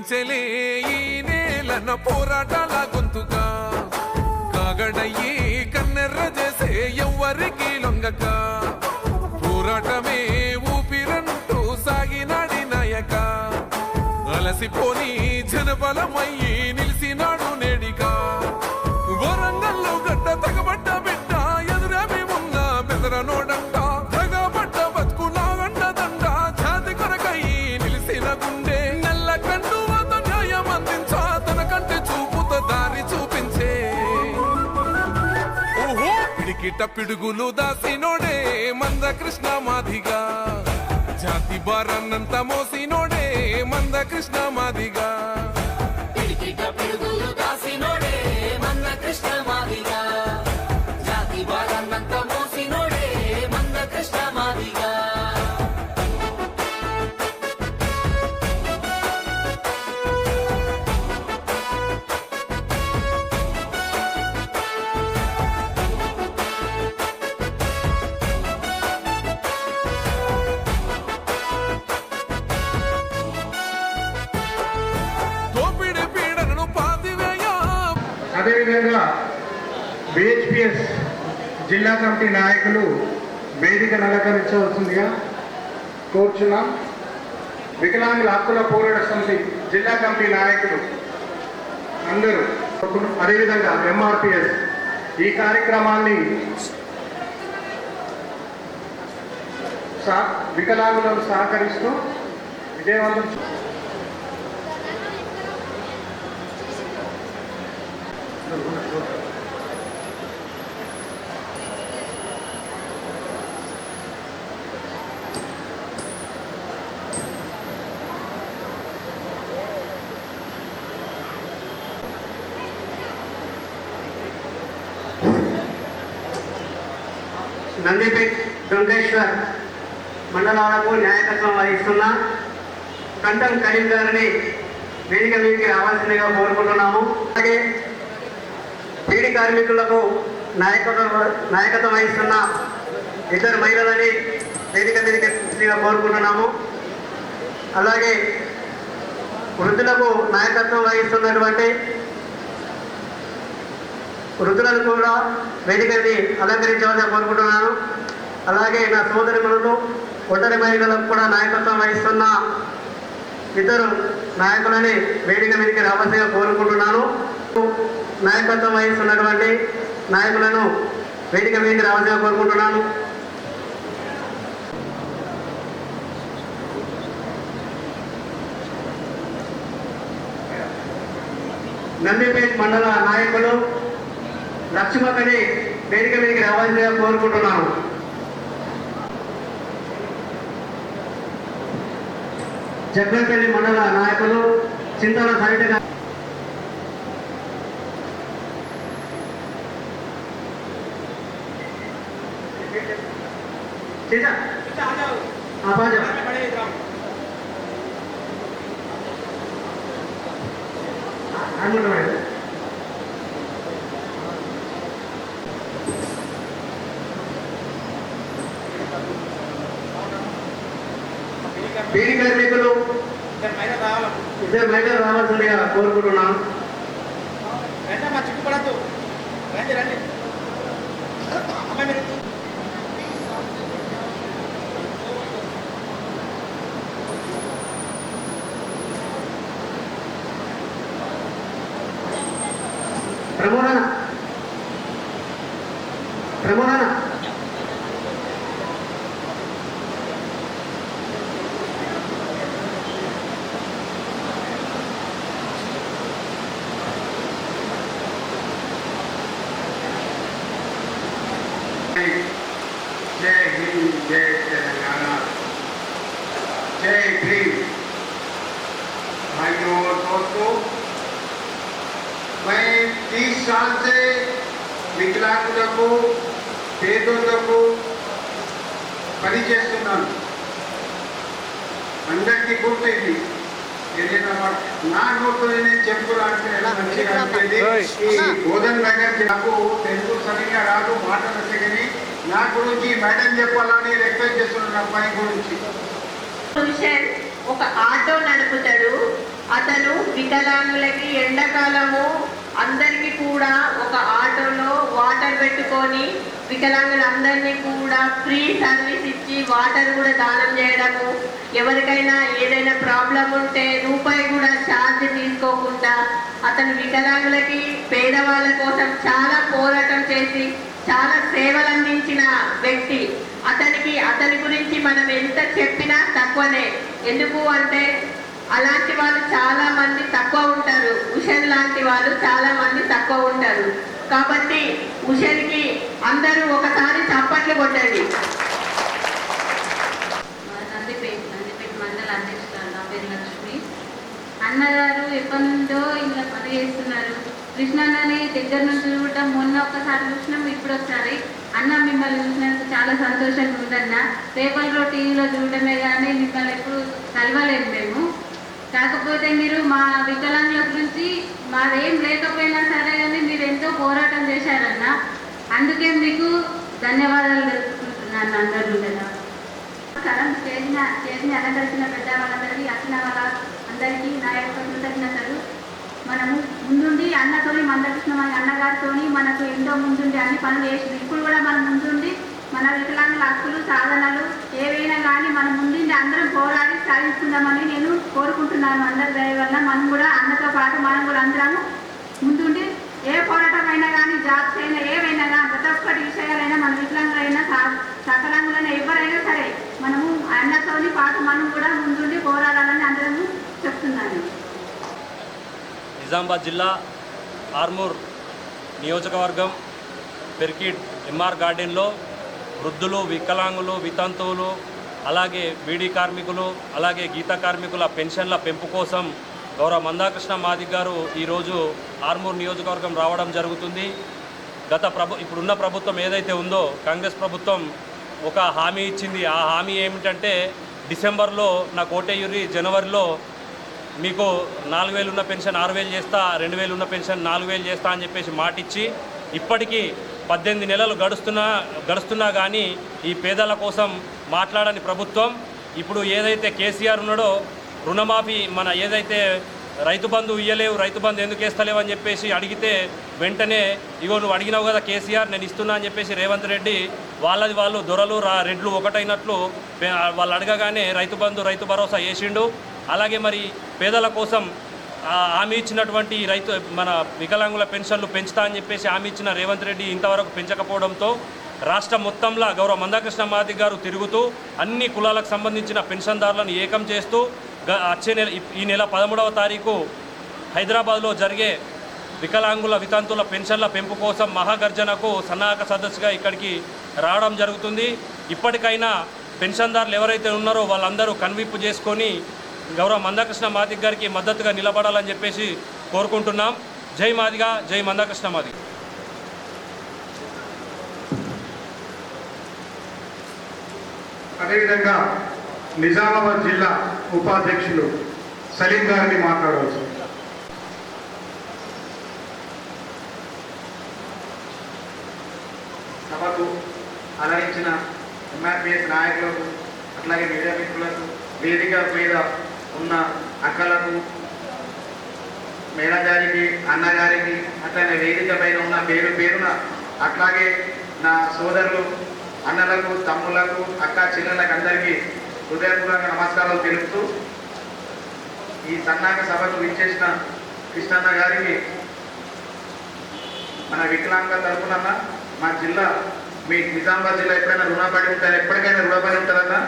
వినిపించలే ఈ నేలన పోరాటాల గొంతుగా కాగడయ్యి కన్నెర్ర చేసే ఎవ్వరికి లొంగక పోరాటమే ఊపిరంటూ సాగినాడి నాయక అలసిపోని జనబలమయ్యి నిలిసినాడు నేడిగా వరంగల్లో గడ్డ తగబడ్డ బిడ్డ ఎదురేమి ఉన్న బెదరనోడంట తగబడ్డ బతుకులాగంట దండ జాతి కొరకయ్యి నిలిసిన గుండె నెల్ల కండు వద్ద న్యాయం అందించా తన కంటి చూపుతో దారి చూపించే ఓహో పిడికిట పిడుగులు దాసినోడే మంద కృష్ణ మాదిగా జాతి బారన్నంత మోసినోడే మంద కృష్ణ మాదిగా పిడికిట పిడుగులు దాసినోడే మంద కృష్ణ మాదిగా జాతి బారన్నంత మోసినోడే మంద కృష్ణ మాదిగా తోపిడి పీడనను పాతివేయ అదేవిధంగా బిహెచ్పిఎస్ జిల్లా కమిటీ నాయకులు వేదిక అలంకరించవలసిందిగా కోరుచున్నాం. వికలాంగుల హక్కుల పోరాట సమితి జిల్లా కమిటీ నాయకులు అందరూ, అదేవిధంగా ఎంఆర్పిఎస్ ఈ కార్యక్రమాన్ని వికలాంగులను సహకరిస్తూ విజయవంతం నందిపేట్ గంగేశ్వర్ మండలాలకు న్యాయకత్వం వహిస్తున్న కంఠం కరీం గారిని వేదిక మీదకి రావాల్సిందిగా కోరుకుంటున్నాము. అలాగే బీడీ కార్మికులకు నాయకత్వం వహిస్తున్న ఇద్దరు మహిళలని వేదిక మీదకి కోరుకుంటున్నాము. అలాగే వృద్ధులకు నాయకత్వం వహిస్తున్నటువంటి వృద్ధులను కూడా వేదికని అలంకరించవలసి కోరుకుంటున్నాను. అలాగే నా సోదరిమణులు ఒంటరి మహిళలకు కూడా నాయకత్వం వహిస్తున్న ఇద్దరు నాయకులని వేదిక మీదకి రావాల్సిగా కోరుకుంటున్నాను. నాయకత్వం వహిస్తున్నటువంటి నాయకులను వేదిక మీదకి రావాల్సిగా కోరుకుంటున్నాను. నందిపేట్ మండల నాయకులు లక్ష్మక్కని వేదిక మీదకి రావాల్సిగా కోరుకుంటున్నాను. జగ్గంపల్లి మండల నాయకులు చింతల సరిత గారు, బీడీ కార్మికులు ఇద్దరు మహిళలు రావాల్సిందిగా కోరుకుంటున్నాను. ప్రమోదన जय हिंद, जय तेलंगाना, जय भीम। भाइयों और दोस्तों, मैं 30 साल से వికలాంగులకు పేదోళ్లకు పనిచేస్తున్నాను. అందరికీ గుర్తుంది. నా నోటు నేను చెప్పుకోవాలంటే ఎలా మంచిగా అనిపించింది. ఈ బోధన్ నగర్ నాకు తెలుగు సరిగ్గా రాదు, మాటలు కానీ నా గురించి మేడం చెప్పాలని రిక్వెస్ట్ చేస్తున్నాను. నా పని గురించి ఒక ఆటో నడుపుతాడు, అతను వికలాంగులకి ఎండాకాలము అందరికీ కూడా ఒక ఆటోలో వాటర్ పెట్టుకొని వికలాంగులందరినీ కూడా ఫ్రీ సర్వీస్ ఇచ్చి వాటర్ కూడా దానం చేయడము, ఎవరికైనా ఏదైనా ప్రాబ్లం ఉంటే రూపాయి కూడా ఛార్జ్ తీసుకోకుండా అతను వికలాంగులకి పేదవాళ్ళ కోసం చాలా పోరాటం చేసి చాలా సేవలు అందించిన వ్యక్తి. అతని గురించి మనం ఎంత చెప్పినా తక్కువనే. ఎందుకు అంటే అలాంటి వాళ్ళు చాలా మంది తక్కువ ఉంటారు, ఉషన్ లాంటి వాళ్ళు చాలా మంది తక్కువ ఉంటారు. కాబట్టి ఉషన్కి అందరూ ఒకసారి చప్పట్లు కొట్టండి. నందిపేట మండల అధ్యక్షురాలు, నా పేరు లక్ష్మి. అన్నగారు ఎప్పటి నుండో ఇలా పని చేస్తున్నారు. కృష్ణన్నని దగ్గర నుంచి చూడటం, మొన్న ఒక్కసారి చూసినాం, ఇప్పుడు ఒకసారి. అన్న మిమ్మల్ని చూసినందుకు చాలా సంతోషంగా ఉందన్న. పేపర్లో టీవీలో చూడటమే కానీ మిమ్మల్ని ఎప్పుడు కలవలేదు మేము. కాకపోతే మీరు మా వికలాంగుల గురించి మాదేం లేకపోయినా సరే కానీ మీరు ఎంతో పోరాటం చేశారన్న. అందుకే మీకు ధన్యవాదాలు తెలుపుకుంటున్నాను అందరూ కదా. స్టేజ్ని అలంకరించిన పెద్ద వాళ్ళందరికీ, వచ్చిన వాళ్ళ అందరికీ నా యొక్క కృతజ్ఞతలు. మనము ముందుండి అన్నతోని మందకృష్ణ అన్నగారితోని మనకు ఎంతో ముందుండి అన్ని పనులు చేసింది. ఇప్పుడు కూడా మనం ముందుండి మన వికలాంగుల హక్కులు సాధనలు ఏవైనా కానీ మనం ముందుండి అందరం పోరాడి సాధించుకుందామని నేను కోరుకుంటున్నాను. అందరి దయ వల్ల మనం కూడా అన్నతో పాటు మనం కూడా అందరము ముందుండి ఏ పోరాటం అయినా కానీ జాబ్స్ అయినా ఏవైనా కానీ ప్రతి ఒక్కటి విషయాలైనా మన వికలాంగులైనా సకలాంగులైనా ఎవరైనా సరే మనము అన్నతోని పాటు మనం కూడా ముందుండి పోరాడాలని అందరము చెప్తున్నాను. నిజామాబాద్ జిల్లా ఆర్మూర్ నియోజకవర్గం పెర్కిడ్ ఎంఆర్ గార్డెన్లో వృద్ధులు, వికలాంగులు, వితంతువులు, అలాగే బీడీ కార్మికులు, అలాగే గీత కార్మికుల పెన్షన్ల పెంపు కోసం గౌరవ మందాకృష్ణ మాదిగ గారు ఈరోజు ఆర్మూర్ నియోజకవర్గం రావడం జరుగుతుంది. ఇప్పుడున్న ప్రభుత్వం ఏదైతే ఉందో కాంగ్రెస్ ప్రభుత్వం ఒక హామీ ఇచ్చింది. ఆ హామీ ఏమిటంటే డిసెంబర్లో నాకు ఓటేయురి, జనవరిలో మీకు 4,000 ఉన్న పెన్షన్ 6,000 చేస్తా, 2,000 ఉన్న పెన్షన్ 4,000 చేస్తా అని చెప్పేసి మాటిచ్చి ఇప్పటికీ 18 నెలలు గడుస్తున్నా కానీ ఈ పేదల కోసం మాట్లాడని ప్రభుత్వం ఇప్పుడు ఏదైతే కేసీఆర్ ఉన్నాడో రుణమాఫీ మన ఏదైతే రైతు బంధు ఇయ్యలేవు, రైతు బంధు ఎందుకు వేస్తలేవు అని చెప్పేసి అడిగితే వెంటనే ఇగో నువ్వు అడిగినావు కదా కేసీఆర్ నేను ఇస్తున్నా అని చెప్పేసి రేవంత్ రెడ్డి వాళ్ళు దొరలు రెడ్లు ఒకటైనట్లు వాళ్ళు అడగగానే రైతు బంధు రైతు భరోసా వేసిండు. అలాగే మరి పేదల కోసం హామీ ఇచ్చినటువంటి మన వికలాంగుల పెన్షన్లు పెంచుతా అని చెప్పేసి హామీ ఇచ్చిన రేవంత్ రెడ్డి ఇంతవరకు పెంచకపోవడంతో రాష్ట్రం మొత్తంలో గౌరవ మందాకృష్ణ మాదిగ గారు తిరుగుతూ అన్ని కులాలకు సంబంధించిన పెన్షన్దారులను ఏకం చేస్తూ ఈ నెల 13వ తారీఖు హైదరాబాద్లో జరిగే వికలాంగుల వితంతుల పెన్షన్ల పెంపు కోసం మహాగర్జనకు సన్నాహక సదస్సుగా ఇక్కడికి రావడం జరుగుతుంది. ఇప్పటికైనా పెన్షన్దారులు ఎవరైతే ఉన్నారో వాళ్ళందరూ కన్విప్పు చేసుకొని గౌరవ మందాకృష్ణ మాదిగ గారికి మద్దతుగా నిలబడాలని చెప్పేసి కోరుకుంటున్నాం. జై మాదిగ, జై మందాకృష్ణ మాదిగ. అదేవిధంగా నిజామాబాద్ జిల్లా ఉపాధ్యక్షులు సలీం గారిని మాట్లాడవచ్చు. సభకు అలరించిన ఎంఆర్పిఎస్ నాయకులకు, అట్లాగే మీడియా మిత్రులకు, వేదిక మీద ఉన్న అక్కలకు, మేడం గారికి, అన్నగారికి, అట్లాగే వేదిక పైన ఉన్న పేరున, అట్లాగే నా సోదరులు అన్నలకు, తమ్ములకు, అక్క చెల్లెలకు అందరికీ హృదయపూర్వక నమస్కారాలు తెలుపుతూ ఈ సన్నాహక సభకు విచ్చేసిన కృష్ణన్న గారికి మన వికలాంగుల తరఫున మా జిల్లా, మీ నిజామాబాద్ జిల్లా ఎప్పుడైనా రుణపడి ఉంటారు, ఎప్పటికైనా రుణపడి ఉంటుందన్నా.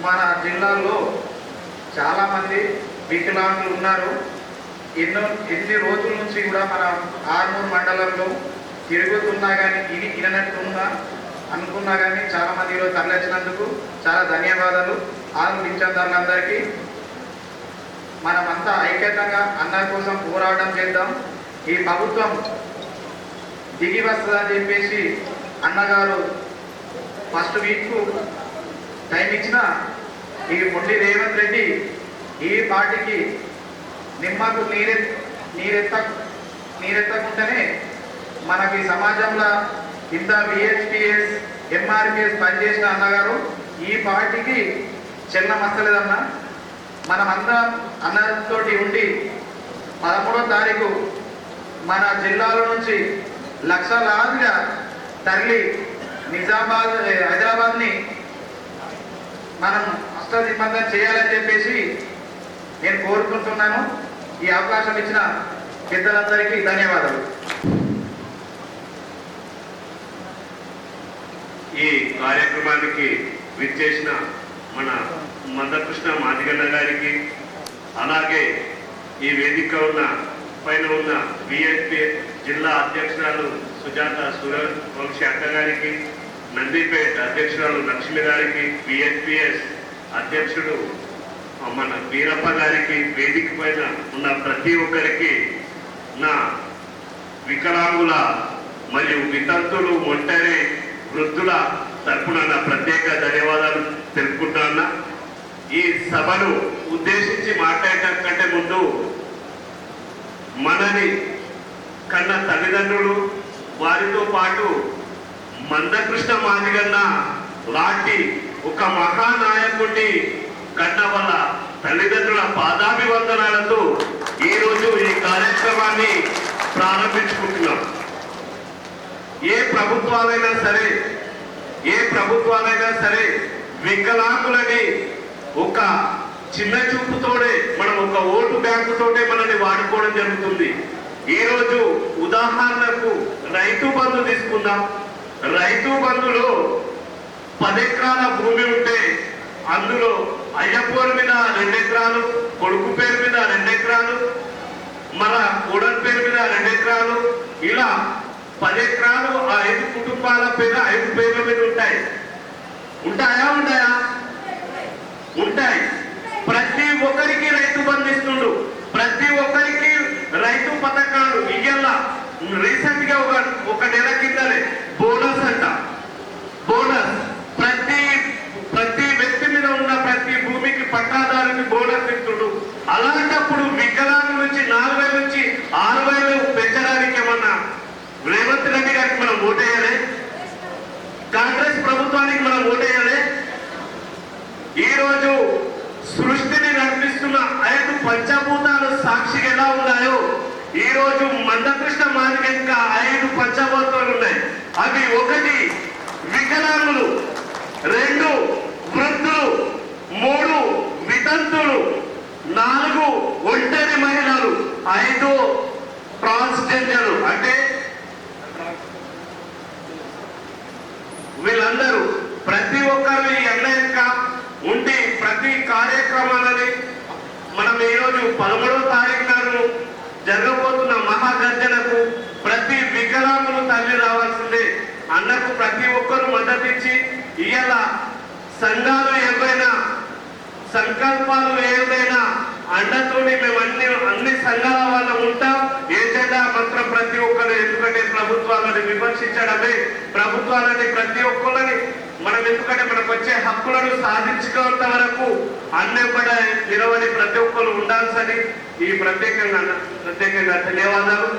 మన జిల్లాలో చాలామంది వికలాంగులు ఉన్నారు. ఎన్ని రోజుల నుంచి కూడా మన ఆర్మూర్ మండలంలో తిరుగుతున్నా కానీ ఇది వినట్టున్నా అనుకున్నా కానీ చాలామంది ఈరోజు తరలించినందుకు చాలా ధన్యవాదాలు. ఆరు పింఛన్దారులందరికీ మనమంతా ఐక్యతంగా అన్న కోసం పోరాటం చేద్దాం. ఈ ప్రభుత్వం దిగి వస్తుందని చెప్పేసి అన్నగారు ఫస్ట్ వీక్ టైం ఇచ్చిన ఈ మొండి రేవంత్ రెడ్డి ఈ పార్టీకి నిమ్మకు నీరెత్తకుండానే మనకి సమాజంలో ఇంత విహెచ్పిఎస్ ఎంఆర్పిఎస్ పనిచేసిన అన్నగారు ఈ పార్టీకి చిన్న మస్తలేదన్నా. మనమందరం అన్నతోటి ఉండి 13వ తారీఖు మన జిల్లాలో నుంచి లక్షలాదిగా తరలి నిజామాబాద్ హైదరాబాద్ని మనం అష్టదిగ్బంధం చేయాలని చెప్పేసి నేను కోరుకుంటున్నాను. ఈ అవకాశం ఇచ్చిన పెద్దలందరికీ ధన్యవాదాలు. ఈ కార్యక్రమానికి విచ్చేసిన మన మందకృష్ణ మాదిగన్న గారికి, అలాగే ఈ వేదిక పైన ఉన్న విఎస్పీ జిల్లా అధ్యక్షురాలు సుజాత సూర్యవంశీ అక్క గారికి, నందిపేట అధ్యక్షురాలు లక్ష్మి గారికి, విఎస్పిఎస్ అధ్యక్షుడు మన వీరప్ప గారికి, వేదిక పైన ఉన్న ప్రతి ఒక్కరికి నా వికలాంగుల మరియు వితంతులు ఒంటరి వృద్ధుల తరపున నా ప్రత్యేక ధన్యవాదాలు తెలుపుకుంటున్నా. ఈ సభను ఉద్దేశించి మాట్లాడటం కంటే ముందు మనని కన్న తల్లిదండ్రులు, వారితో పాటు మందకృష్ణ మాదిగన్న లాంటి ఒక మహానాయకుడిని కన్న వాళ్ళ తల్లిదండ్రుల పాదాభివందనాలతో ఈరోజు ఈ కార్యక్రమాన్ని ప్రారంభించుకుంటున్నాం. ఏ ప్రభుత్వాలైనా సరే వికలాంగులని ఒక చిన్న చూపుతోనే, మనం ఒక ఓటు బ్యాంకుతోటే మనల్ని వాడుకోవడం జరుగుతుంది. ఈరోజు ఉదాహరణకు రైతు బంధు తీసుకుందాం. రైతు బంధులో 10 ఎకరాల భూమి ఉంటే అందులో అయ్య పేరు మీద 2 ఎకరాలు, కొడుకు పేరు మీద 2 ఎకరాలు, మన కోడల పేరు మీద 2 ఎకరాలు, ఇలా 10 ఎకరాలు ఆ 5 కుటుంబాల పేరు 5 పేర్ల మీద ఉంటాయి. ఉంటాయా? ఉంటాయి. ప్రతి ఒక్కరికి రైతు బంధిస్తుండు, ప్రతి ఒక్కరికి రైతు పథకాలు ఇయ్యాల. రీసెంట్ గా ఒక నెల కిందనే బోనస్ అంట, బోనస్ ప్రతి వ్యక్తి మీద ఉన్న ప్రతి భూమికి పట్టాదారుకి బోనస్ ఇస్తుండు. అలాంటప్పుడు వికలాంగుల నుంచి 4,000 నుంచి 6,000 పెంచడానికి ఏమన్నా రేవంత్ రెడ్డి గారికి మనం ఓటేయాలి? కాంగ్రెస్ ప్రభుత్వానికి మనం ఓటేయాలి? ఈరోజు సృష్టిని నడిపిస్తున్న 5 పంచభూతాలు సాక్షిగా ఎలా ఉన్నాయో ఈ రోజు మందకృష్ణ మాదిగ ఇంకా 5 పంచభూతాలు ఉన్నాయి. అవి 1 వికలాంగులు, 2 వృద్ధులు, 3 వితంతులు, 4 ఒంటరి మహిళలు, 5 ట్రాన్స్జెండర్. అంటే వీళ్ళందరూ ప్రతి ఒక్కరు ఈ అన్నయ్యక ఉండి ప్రతి కార్యక్రమాలని మనం ఈరోజు 13వ తారీఖు నాడు జరగబోతున్న మహాగర్జనకు ప్రతి వికలాంగులు తల్లి రావాల్సిందే. అన్నకు ప్రతి ఒక్కరూ మద్దతు ఇచ్చి ఇవాళ సంఘాలు ఏవైనా సంకల్పాలు ఏదైనా అండతోని మేము అన్ని సంఘాల వాళ్ళం ఉంటాం. ఏజెండా మాత్రం ప్రతి ఒక్కరు, ఎందుకంటే ప్రభుత్వాలని విమర్శించడమే, ప్రభుత్వాలని ప్రతి ఒక్కరిని మనం ఎందుకంటే మనకు వచ్చే హక్కులను సాధించుకున్నంత వరకు అన్నెంబడ నిలబడి ప్రతి ఒక్కరు ఉండాల్సని ఈ ప్రత్యేకంగా ధన్యవాదాలు.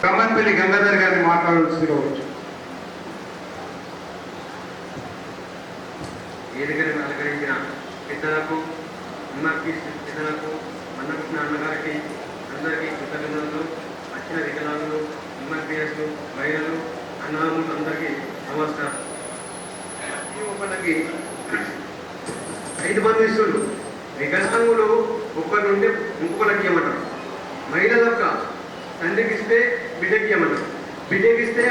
కమ్మన్పల్లి గంగాధర్ గారిని మాట్లాడాల్సిందిగా వచ్చు. వేదికను అలంకరించిన పెద్దలకు, ఎంఆర్పీ పెద్దలకు, మందకృష్ణ అన్నగారికి అందరికీ కృతజ్ఞతలు. వచ్చిన వికలాంగులు, ఎంఆర్పీఎస్లు, మహిళలు, అన్నదమ్ములు అందరికీ నమస్కారం. ఒకరికి 5 మంది ఇస్తున్నారు. వికలాంగులు ఒక్కరి నుండి ఇంకొకరికి ఇవ్వమంటారు. మహిళలు ఒక తండ్రికి ఇస్తే బిడ్డకి ఇవ్వమంటారు, బిడ్డకి ఇస్తే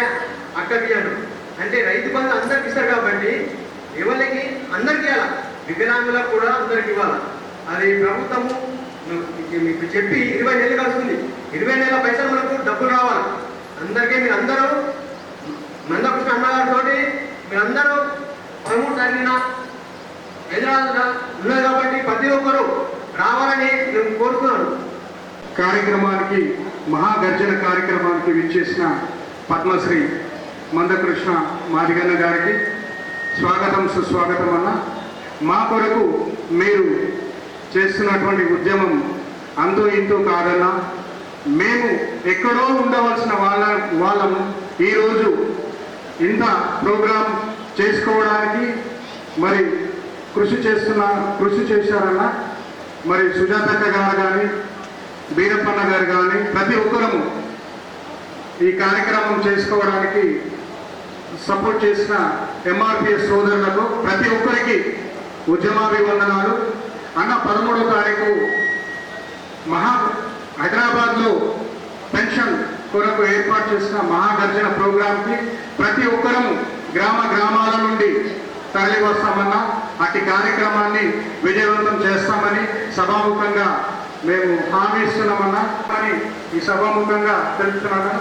అక్కకి ఇవ్వమంటారు. అంటే రైతు బంధు అందరికి ఇస్తారు కాబట్టి ఎవరికి అందరికి ఇవ్వాలి, వికలాంగులకు కూడా అందరికి ఇవ్వాలి. అది ప్రభుత్వము మీకు చెప్పి 20 నెలలు కలుస్తుంది. 20 నెలల పైసలు మనకు డబ్బులు రావాలి. అందరికీ మీరు అందరూ మందకృష్ణ అన్నగారితో మీరందరూ 13 తారీఖున హైదరాబాద్లో ఉన్నారు కాబట్టి ప్రతి ఒక్కరూ రావాలని నేను కోరుతున్నాను. కార్యక్రమానికి, మహాగర్జన కార్యక్రమానికి విచ్చేసిన పద్మశ్రీ మందకృష్ణ మాదిగన్న గారికి స్వాగతం, సుస్వాగతం. అన్న, మా కొరకు మీరు చేస్తున్నటువంటి ఉద్యమం అంతో ఇంతో కాదన్నా. మేము ఎక్కడో ఉండవలసిన వాళ్ళము ఈరోజు ఇంత ప్రోగ్రాం చేసుకోవడానికి, మరి కృషి చేశారన్న. మరి సుజాతక్క గారు కానీ, బీరప్పన్న గారు కానీ, ప్రతి ఒక్కరము ఈ కార్యక్రమం చేసుకోవడానికి సపోర్ట్ చేసిన ఎంఆర్పిఎస్ సోదరులకు ప్రతి ఒక్కరికి ఉద్యమాభివందనాలు. అన్న 13వ తారీఖు హైదరాబాద్లో పెన్షన్ కొరకు ఏర్పాటు చేసిన మహాగర్జన ప్రోగ్రాంకి ప్రతి ఒక్కరము గ్రామాల నుండి తరలి వస్తామన్నా. అట్టి కార్యక్రమాన్ని విజయవంతం చేస్తామని సభాముఖంగా మేము హామీ ఇస్తున్నామన్నా అని ఈ సభాముఖంగా తెలుపుతున్నాను.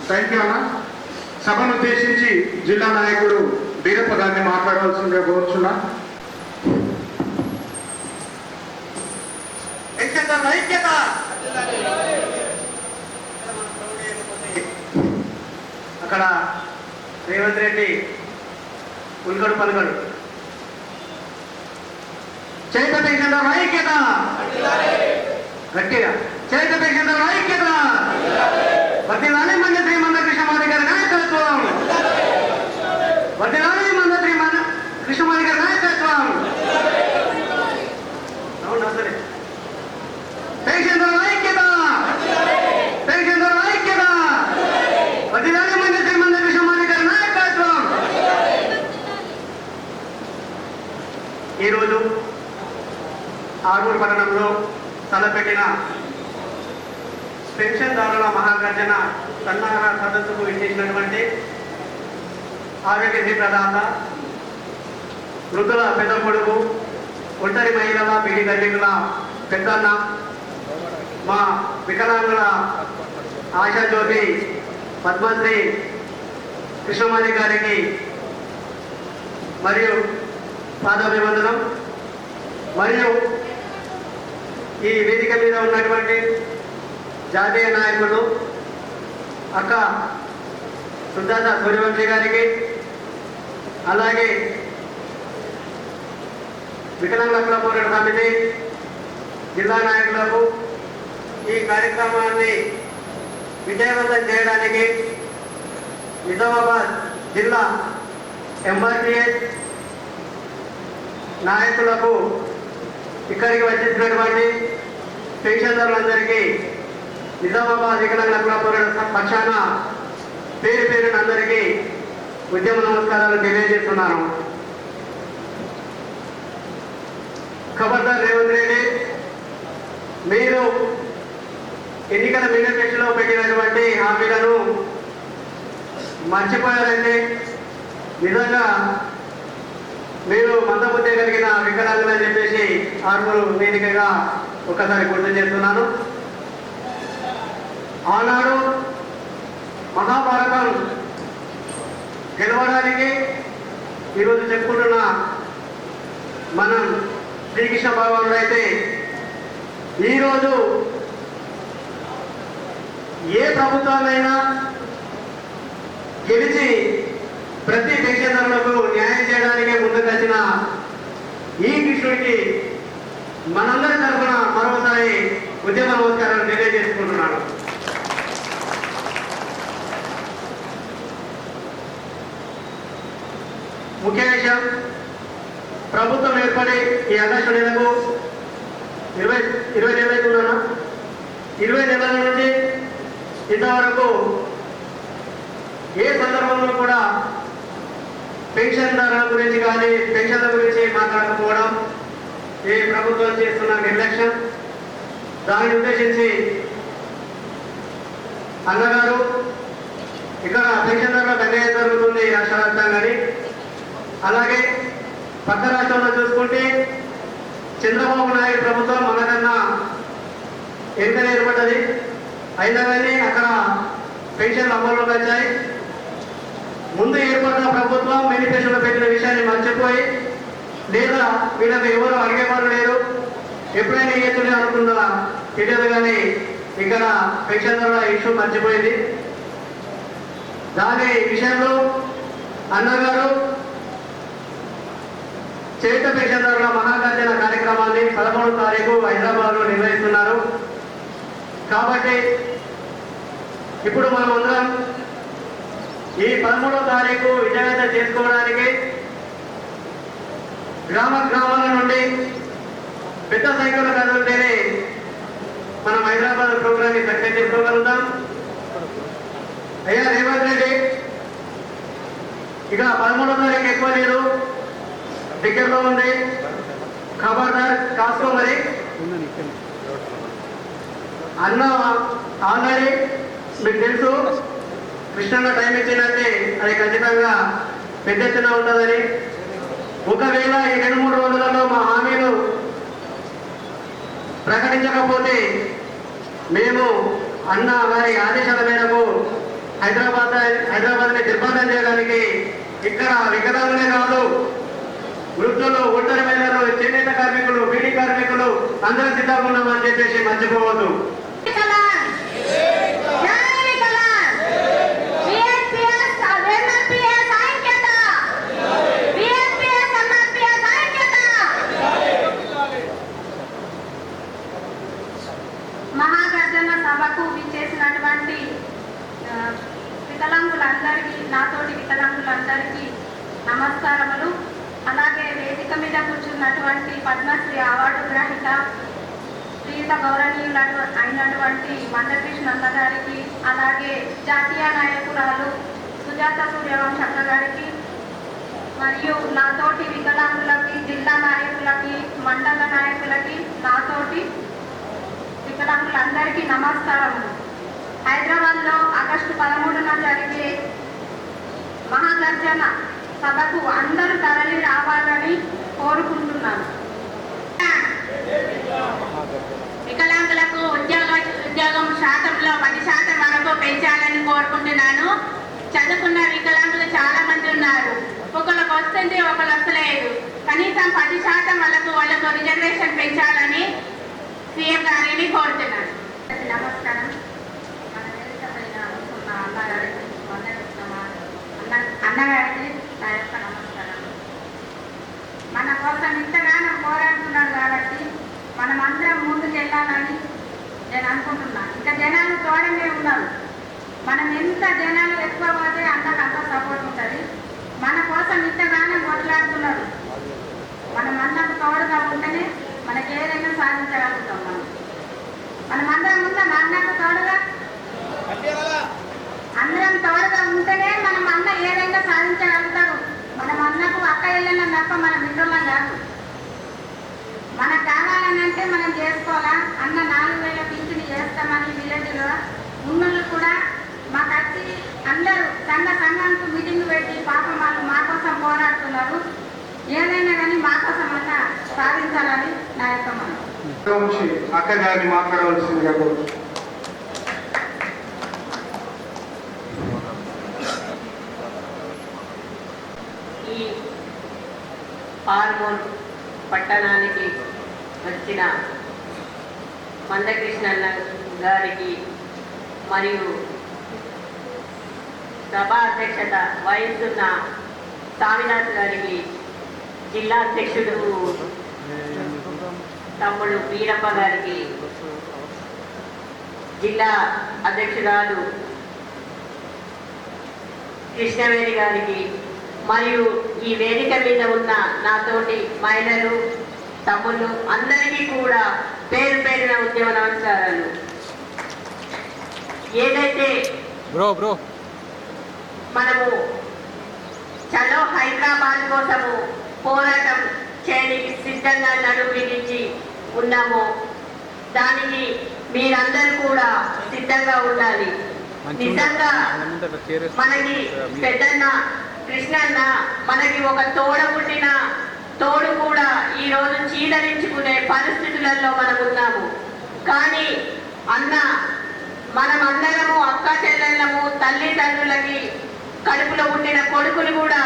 థ్యాంక్ యూ అన్న. సభను ఉద్దేశించి జిల్లా నాయకుడు బీరప్ప గారిని మాట్లాడవలసిందిగా కోరుచున్నా. అక్కడ రేవంత్ రెడ్డి ఉల్గడు పలుగడు చైతన్య పెన్షన్దారుల ఐక్యత, గట్టిగా చైతన్య పెన్షన్దారుల ఐక్యత, వర్ధిల్లాలి మంత్రి కృష్ణమాది గారి నాయకత్వం, వర్ధిల్లాలి మంత్రి కృష్ణమాది గారి నాయకత్వం. అవునా సరే, పెన్షన్దారుల ఐక్యత, పెన్షన్దారుల ఐక్యత, వర్ధిల్లాలి మంత్రి కృష్ణమాది గారి నాయకత్వం. ఈరోజు ఆర్మూర్ పట్టణంలో తలపెట్టిన పెన్షన్దారుల మహాగర్జన సన్నాహ సదస్సుకు విచ్చేసినటువంటి ఆరోగ్యశ్రీ ప్రదాత, వృద్ధుల పెద్ద కొడుకు, ఒంటరి మహిళల బీడి గర్భిణుల పెద్దన్న, మా వికలాంగుల ఆశాజ్యోతి పద్మశ్రీ కృష్ణమాది గారికి మరియు పాదాభివందనం. మరియు ఈ వేదిక మీద ఉన్నటువంటి జాతీయ నాయకులు అక్క సుజాత సూర్యవంశీ గారికి, అలాగే వికలాంగుల హక్కుల పోరాట సమితి జిల్లా నాయకులకు ఈ కార్యక్రమాన్ని విజయవంతం చేయడానికి నిజామాబాద్ జిల్లా ఎంఆర్పిఎస్ నాయకులకు, ఇక్కడికి వచ్చేసినటువంటి పెన్షన్దారులందరికీ నిజామాబాద్ వికలాంగుల హక్కుల పోరాట పక్షాన పేరున అందరికీ ఉద్యమ నమస్కారాలు తెలియజేస్తున్నాను. ఖబర్దార్ రేవంత్ రెడ్డి, మీరు ఎన్నికల మేనిఫెస్టోలో పెట్టినటువంటి హామీలను మర్చిపోయారంటే నిజంగా మీరు మందబుద్ధి కలిగిన వికలాంగులని చెప్పేసి ఆర్మూరు వేదికగా ఒకసారి గుర్తు చేస్తున్నాను. ఆనాడు మహాభారతం గెలవడానికి ఈరోజు చెప్పుకుంటున్న మనం శ్రీకృష్ణ భగవానుడు అయితే ఈరోజు ఏ ప్రభుత్వాలైనా గెలిచి ప్రతి పెన్షన్దారులకు న్యాయం చేయడానికి ముందుకు వచ్చిన ఈ కృష్ణుడికి మనందరి తరఫున మరోసారి ఉద్యమ నమస్కారాలు తెలియజేసుకుంటున్నాను. ముఖ్య విషయం, ప్రభుత్వం ఏర్పడి ఈ ఆగస్టు నెలకు 20 నెలలు అవుతుందన్నా, 20 నెలల నుంచి ఇంతవరకు ఏ సందర్భంలో కూడా పెన్షన్దారుల గురించి కానీ పెన్షన్ల గురించి మాట్లాడకపోవడం ఏ ప్రభుత్వం చేస్తున్న నిర్లక్ష్యం. దానిని ఉద్దేశించి అన్నగారు ఇక్కడ పెన్షన్దారులకు అన్యాయం జరుగుతుంది రాష్ట్ర వ్యాప్తంగాని, అలాగే పక్క రాష్ట్రంలో చూసుకుంటే చంద్రబాబు నాయుడు ప్రభుత్వం మనకన్నా ఎంత ఏర్పడ్డది, అయినా కానీ అక్కడ పెన్షన్లు అమల్లోకి వచ్చాయి. ముందు ఏర్పడిన ప్రభుత్వం మేనిఫెస్టోలో పెట్టిన విషయాన్ని మర్చిపోయి, లేదా వీళ్ళకి ఎవరు అడిగేవారు లేరు, ఎప్పుడైనా ఇయ్యతులే అనుకున్నా తెలియదు, కానీ ఇక్కడ పెన్షన్దారుల ఇష్యూ మర్చిపోయింది. దాని విషయంలో అన్నగారు చేత పెన్షన్దారుల మహాగర్జన కార్యక్రమాన్ని 13వ తారీఖు హైదరాబాద్లో నిర్వహిస్తున్నారు. కాబట్టి ఇప్పుడు మనం అందరం ఈ 13వ తారీఖు విజయవంతం చేసుకోవడానికి గ్రామాల నుండి పెద్ద సంఖ్యలో కదిలితేనే మనం హైదరాబాద్ ప్రోగ్రామ్ని సక్సెస్ చేసుకోగలుగుతాం. అయ్యా రేవంత్ రెడ్డి, ఇక 13వ తారీఖు ఎక్కువ లేదు, దగ్గరలో ఉంది, ఖబర్దార్ కాసుకో. మరి అన్న ఆల్రెడీ మీకు తెలుసు, కృష్ణన్న టైం ఇచ్చిందంటే అది ఖచ్చితంగా పెద్ద ఎత్తున ఉంటుందని. ఒకవేళ ఈ 2-3 రోజులలో మా హామీలు ప్రకటించకపోతే మేము అన్న వారి ఆదేశాల మేరకు హైదరాబాద్ని నిర్బంధం చేయడానికి ఇక్కడ వికలాంగులే కాదు, వృద్ధులు, ఒంటరి మహిళలు, చేనేత కార్మికులు, బీడీ కార్మికులు అందరూ సిద్ధంగా ఉన్నామని చెప్పేసి మర్చిపోవద్దు. మహాగర్జన సభకు విచ్చేసినటువంటి వికలాంగులందరికీ, నాతోటి వికలాంగులందరికీ నమస్కారములు. అలాగే వేదిక మీద కూర్చున్నటువంటి పద్మశ్రీ అవార్డు గ్రహీత ప్రీత గౌరవనీయులు అయినటువంటి మందకృష్ణన్న గారికి, అలాగే జాతీయ నాయకురాలు సుజాత సూర్యవంశక్క గారికి, మరియు నాతోటి వికలాంగులకి, జిల్లా నాయకులకి, మండల నాయకులకి, నాతోటి వికలాంగులందరికీ నమస్కారములు. హైదరాబాద్లో ఆగస్టు 13న జరిగే మహాగర్జన సభకు అందరూ తరలి రావాలని కోరుకుంటున్నాను. వికలాంగులకు ఉద్యోగం శాతంలో 10% వరకు పెంచాలని కోరుకుంటున్నాను. చదువుకున్న వికలాంగులు చాలా మంది ఉన్నారు, ఒకళ్ళకి వస్తుంది, ఒకళ్ళు వస్తలేదు. కనీసం 10% వాళ్ళకు రిజర్వేషన్ పెంచాలని సీఎం గారిని కోరుతున్నాను. నమస్కారం. అన్నగారికి నా యొక్క నమస్కారం. మన కోసం ఇంతగానో పోరాడుతున్నాడు కాబట్టి మనం అందరం ముందుకు వెళ్ళాలని నేను అనుకుంటున్నాను. ఇంకా జనాలు తోడమే ఉన్నారు. మనం ఎంత జనాలు ఎక్కువ పోతే అన్నకు అంత సపోర్ట్ ఉంటుంది. మన కోసం ఇంతగానో కొట్లాడుతున్నారు. మనం అన్నకు తోడుగా ఉంటేనే మనకి ఏదైనా సాధించగలుగుతాం. మనం అందరం ఉందాం అన్నకు తోడుగా. అందరం తోడుగా ఉంటేనే మనం అన్న ఏదైనా సాధించగలుగుతారు. మనం అన్నకు అక్క వెళ్ళిన తప్ప మన మిత్రులం కాదు. మనకు కావాలని అంటే మనం చేసుకోవాలా. అన్న 4000 పింఛను చేస్తామని విలేజ్లో ఉన్నోళ్ళు కూడా మాకు వచ్చి అందరూ సంఘానికి మీటింగ్ పెట్టి పాపం వాళ్ళు మా కోసం పోరాడుతున్నారు. ఏదైనా కానీ మా కోసం అన్న సాధించాలని నా యొక్క మనం. అక్క గారిని మాట్లాడవలసిందిగా కోరుతున్నాను. ఈ హార్మోన్ పట్టణానికి వచ్చిన మందకృష్ణన్న గారికి మరియు సభా అధ్యక్షత వహిస్తున్న స్వామినాథ్ గారికి, జిల్లా అధ్యక్షుడు తమ్ముడు వీరప్ప గారికి, జిల్లా అధ్యక్షురాలు కృష్ణవేణి గారికి, మరియు ఈ వేదిక మీద ఉన్న నాతోటి మహిళలు, తమ్ముళ్ళు అందరికీ కూడా పేరు పేరున ఉద్యమ నమస్కారాలు. ఏదైతే మనము చలో హైదరాబాద్ కోసము పోరాటం చేయడానికి సిద్ధంగా నడుము బిగించి ఉన్నామో దానికి మీరందరూ కూడా సిద్ధంగా ఉండాలి. నిజంగా మనకి పెద్దన్న కృష్ణన్న మనకి ఒక తోడబుట్టిన తోడు కూడా ఈ రోజు చీదరించుకునే పరిస్థితులలో మనం ఉన్నాము. కానీ అన్న మనమందరము అక్క చెల్లెళ్ళము, తల్లిదండ్రులకి కడుపులో పుట్టిన కొడుకులు కూడా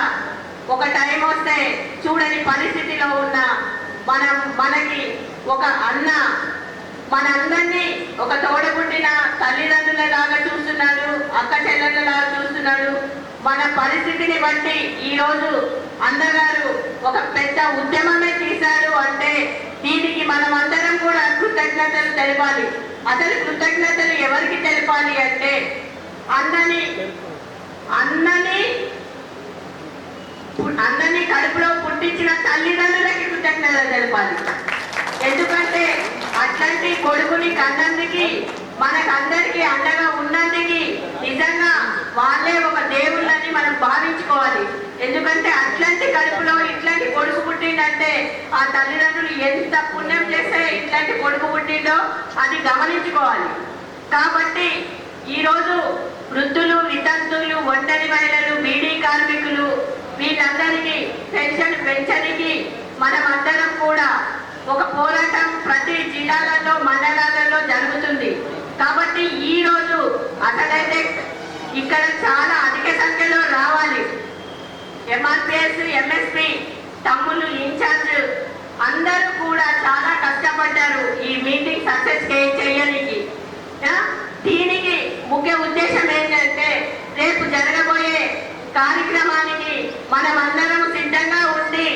ఒక టైం వస్తే చూడని పరిస్థితిలో ఉన్న మనకి ఒక అన్న మనందరినీ ఒక తోడబుట్టిన తల్లిదండ్రులలాగా చూస్తున్నాడు, అక్క చెల్లెళ్ళలాగా చూస్తున్నాడు. మన పరిస్థితిని బట్టి ఈరోజు అన్నగారు ఒక పెద్ద ఉద్యమమే తీశాడు అంటే దీనికి మనం అందరం కూడా కృతజ్ఞతలు తెలపాలి. అసలు కృతజ్ఞతలు ఎవరికి తెలపాలి అంటే అన్నని కడుపులో పుట్టించిన తల్లిదండ్రులకి కృతజ్ఞతలు తెలపాలి. ఎందుకంటే అట్లాంటి కొడుకుని కన్నందుకి మనకందరికీ అండగా ఉన్నందుకు నిజంగా వాళ్ళే ఒక దేవుళ్ళని మనం భావించుకోవాలి. ఎందుకంటే అట్లాంటి కడుపులో ఇట్లాంటి కొడుకు పుట్టిందంటే ఆ తల్లిదండ్రులు ఎంత పుణ్యం చేస్తే ఇట్లాంటి కొడుకు పుట్టిందో అది గమనించుకోవాలి. కాబట్టి ఈరోజు వృద్ధులు, వితంతువులు, ఒంటరి మహిళలు, బీడీ కార్మికులు వీళ్ళందరికీ పెన్షన్ పెంచడానికి మనం అందరం కూడా ఒక పోరాటం ప్రతి జిల్లాలలో, మండలాలలో జరుగుతుంది. కాబట్టి ఈ రోజు అసలైతే ఇక్కడ చాలా అధిక సంఖ్యలో రావాలి. ఎంఆర్పిఎస్, ఎంఎస్పి తమ్ముళ్ళు, ఇన్ఛార్జ్ అందరూ కూడా చాలా కష్టపడ్డారు ఈ మీటింగ్ సక్సెస్ చేయడానికి. దీనికి ముఖ్య ఉద్దేశం ఏంటంటే రేపు జరగబోయే కార్యక్రమానికి మనం అందరం సిద్ధంగా ఉండి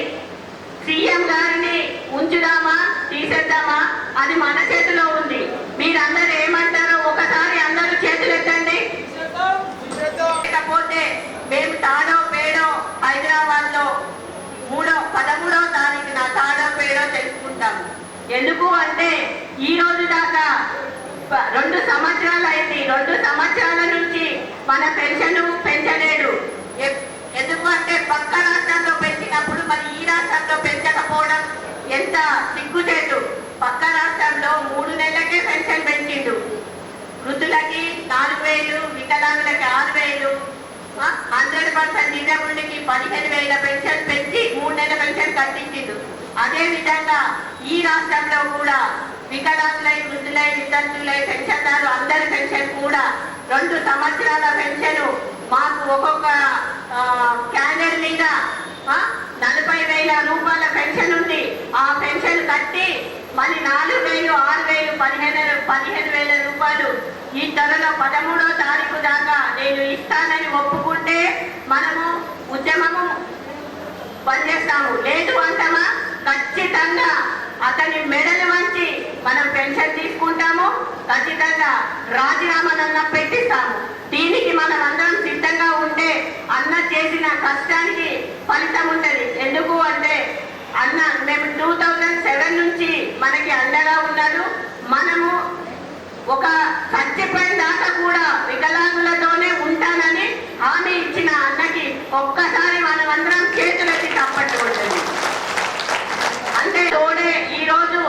సీఎం గారిని ఉంచుదామా తీసేద్దామా అది మన చేతిలో ఉంది. మీరందరూ ఏమంటారో ఒకసారి అందరూ చేతులు ఎత్తండి. లేకపోతే మేము తాడో పేడో హైదరాబాద్ లో 13వ తారీఖున తాడో పేడో తెలుసుకుంటాము. ఎందుకు అంటే ఈ రోజు దాకా 2 సంవత్సరాలు అయింది. 2 సంవత్సరాల నుంచి మన పెన్షన్ పెంచలేడు. ఎందుకు అంటే పక్క రాష్ట్రంలో పెంచినప్పుడు మరి ఈ రాష్ట్రంలో పెంచకపోవడం ఎంత సిగ్గుచేటు. పక్క రాష్ట్రంలో 3 నెలలకే పెన్షన్ పెంచిండు. వృద్ధులకి 4,000, వికలాంగులకి 6,000, 100% డిజబుల్డ్కి 15,000 పెన్షన్ పెంచి 3 నెలల పెన్షన్ కట్టించిండు. అదే విధంగా ఈ రాష్ట్రంలో కూడా వికలాంగులై, వృద్ధులై, వితంతులై, పెన్షన్దారు అందరి పెన్షన్ కూడా 2 సంవత్సరాల పెన్షన్ మాకు ఒక్కొక్క క్యాండిడేట్ మీద 40,000 రూపాయల పెన్షన్ ఉంది. ఆ పెన్షన్ కట్టి మళ్ళీ 4,000, 6,000, 15,000 రూపాయలు ఈ త్వరలో 13వ తారీఖు దాకా నేను ఇస్తానని ఒప్పుకుంటే మనము ఉద్యమము బంద్ చేస్తాము. లేదు అంటామా ఖచ్చితంగా అతని మెడలు వంచి మనం పెన్షన్ తీసుకుంటాము. ఖచ్చితంగా రాజీనామానన్నా పెట్టిస్తాము. దీనికి మనం అందరం సిద్ధంగా ఉంటే అన్న చేసిన కష్టానికి ఫలితం ఉంటది. ఎందుకు అంటే అన్న మేము 2007 నుంచి మనకి అండగా ఉన్నారు. మనము ఒక చచ్చిపోయిన దాకా కూడా వికలాంగులతోనే ఉంటానని హామీ ఇచ్చిన అన్నకి ఒక్కసారి మనం అందరం చేతులెత్తి తప్పట్టుకుంటుంది. అంటే తోడే ఈరోజు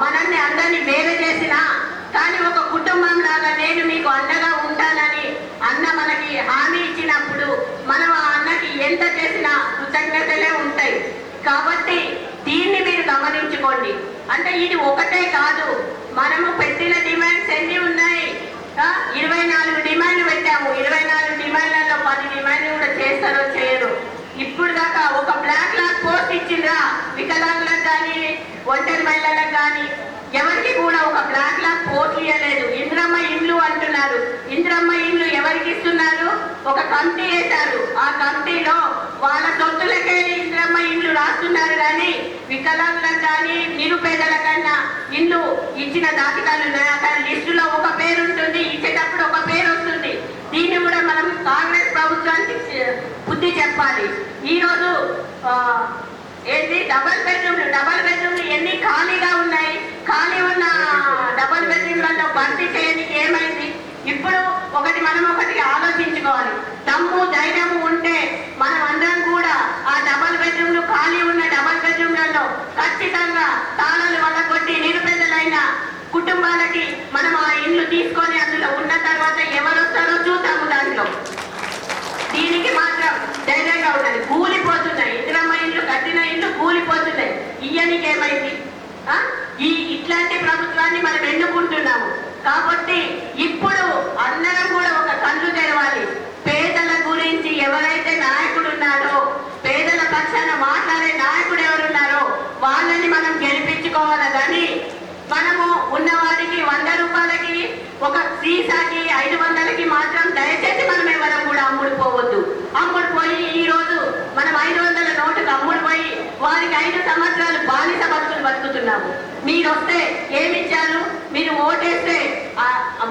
మనల్ని అందరినీ వేరు చేసిన కానీ ఒక కుటుంబం లాగా నేను మీకు అండగా ఉంటానని అన్న మనకి హామీ ఇచ్చినప్పుడు మనం ఆ అన్నకి ఎంత చేసినా కృతజ్ఞతలే ఉంటాయి. కాబట్టి దీన్ని మీరు గమనించుకోండి. అంటే ఇది ఒకటే కాదు, మనము పెట్టిన డిమాండ్స్ ఎన్ని ఉన్నాయి? 24 డిమాండ్లు పెట్టాము. 24 డిమాండ్లలో 10 డిమాండ్లు కూడా చేస్తారో చేయరు. ఇప్పుడు దాకా ఒక బ్లాక్ లాక్ పోస్ట్ ఇచ్చిండ్రా వికలాంగులకు కానీ, ఒంటరి మహిళలకు కానీ ఎవరికి కూడా ఒక బ్లాక్ లాక్ పోస్ట్ ఇవ్వలేదు. ఇంద్రమ్మ ఇండ్లు అంటున్నారు. ఇంద్రమ్మ ఇండ్లు ఎవరికి ఇస్తున్నారు? ఒక కమిటీ వేశారు. ఆ కమిటీలో వాళ్ళ సొత్తులకే ఇంద్రమ్మ ఇండ్లు రాస్తున్నారు. కానీ వికలాంగులకు కానీ నిరుపేదల కన్నా ఇండ్లు ఇచ్చిన దాఖలాలు ఉన్నాయి. అక్కడ లిస్టులో ఒక పేరు ఉంటుంది, ఇచ్చేటప్పుడు ఒక పేరు వస్తుంది. దీన్ని కూడా మనం కాంగ్రెస్ ప్రభుత్వానికి బుద్ధి చెప్పాలి. ఈరోజు ఏంటి డబల్ బెడ్రూమ్లు ఎన్ని ఖాళీగా ఉన్నాయి? ఖాళీ ఉన్న డబల్ బెడ్రూమ్లలో భర్తీ చేయడానికి ఏమైంది? ఇప్పుడు మనం ఒకటి ఆలోచించుకోవాలి. దమ్ము ధైర్యము ఉంటే మనం అందరం కూడా ఆ డబల్ బెడ్రూమ్లు ఖాళీ ఉన్న డబల్ బెడ్రూమ్లలో ఖచ్చితంగా తాళాలు వల్ల కొట్టి నిరుపేదలైన కుటుంబాలకి మనం ఆ ఇల్లు తీసుకొని అందులో ఉన్న తర్వాత ఎవరు వస్తారో చూద్దాము. దాంట్లో దీనికి మాత్రం ధైర్యంగా ఉండాలి. కూలిపోతున్నాయి ఇంద్రమ్మ ఇల్లు, కట్టిన ఇల్లు కూలిపోతున్నాయి. ఇయ్యనికి ఏమైంది? ఇట్లాంటి ప్రభుత్వాన్ని మనం ఎన్నుకుంటున్నాము. కాబట్టి ఇప్పుడు అందరం కూడా ఒక కళ్ళు తెరవాలి. పేదల గురించి ఎవరైతే నాయకుడు ఉన్నారో, పేదల పక్షాన మాట్లాడే నాయకుడు ఎవరున్నారో వాళ్ళని మనం గెలిపించుకోవాలి. కానీ మనము ఉన్నవాడికి 100 రూపాయలకి ఒక సీసాకి 500కి మాత్రం దయచేసి మనం ఎవరం కూడా అమ్ముడుపోవద్దు. అమ్ముడుపోయి ఈ రోజు మనం 500 నోటుకు అమ్ముడుపోయి వారికి 5 సంవత్సరాలు బానిస బతుకులు బతుకుతున్నాము. మీరు వస్తే ఏమిచ్చారు? మీరు ఓటేస్తే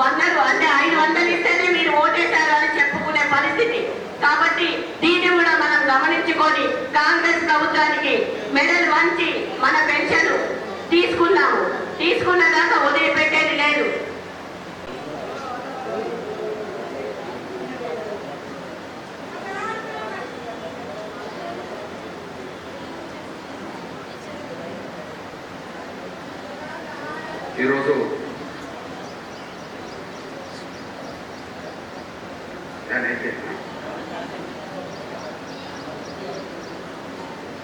100 అంటే 500 ఇస్తేనే మీరు ఓటేశారు అని చెప్పుకునే పరిస్థితి. కాబట్టి దీన్ని కూడా మనం గమనించాలి. సమర్పించుకొని కాంగ్రెస్ ప్రభుత్వానికి మెడల్ వంచి మన పెన్షన్ తీసుకున్నాము. తీసుకున్న దాకా వదిలిపెట్టేది లేదు. ఈరోజు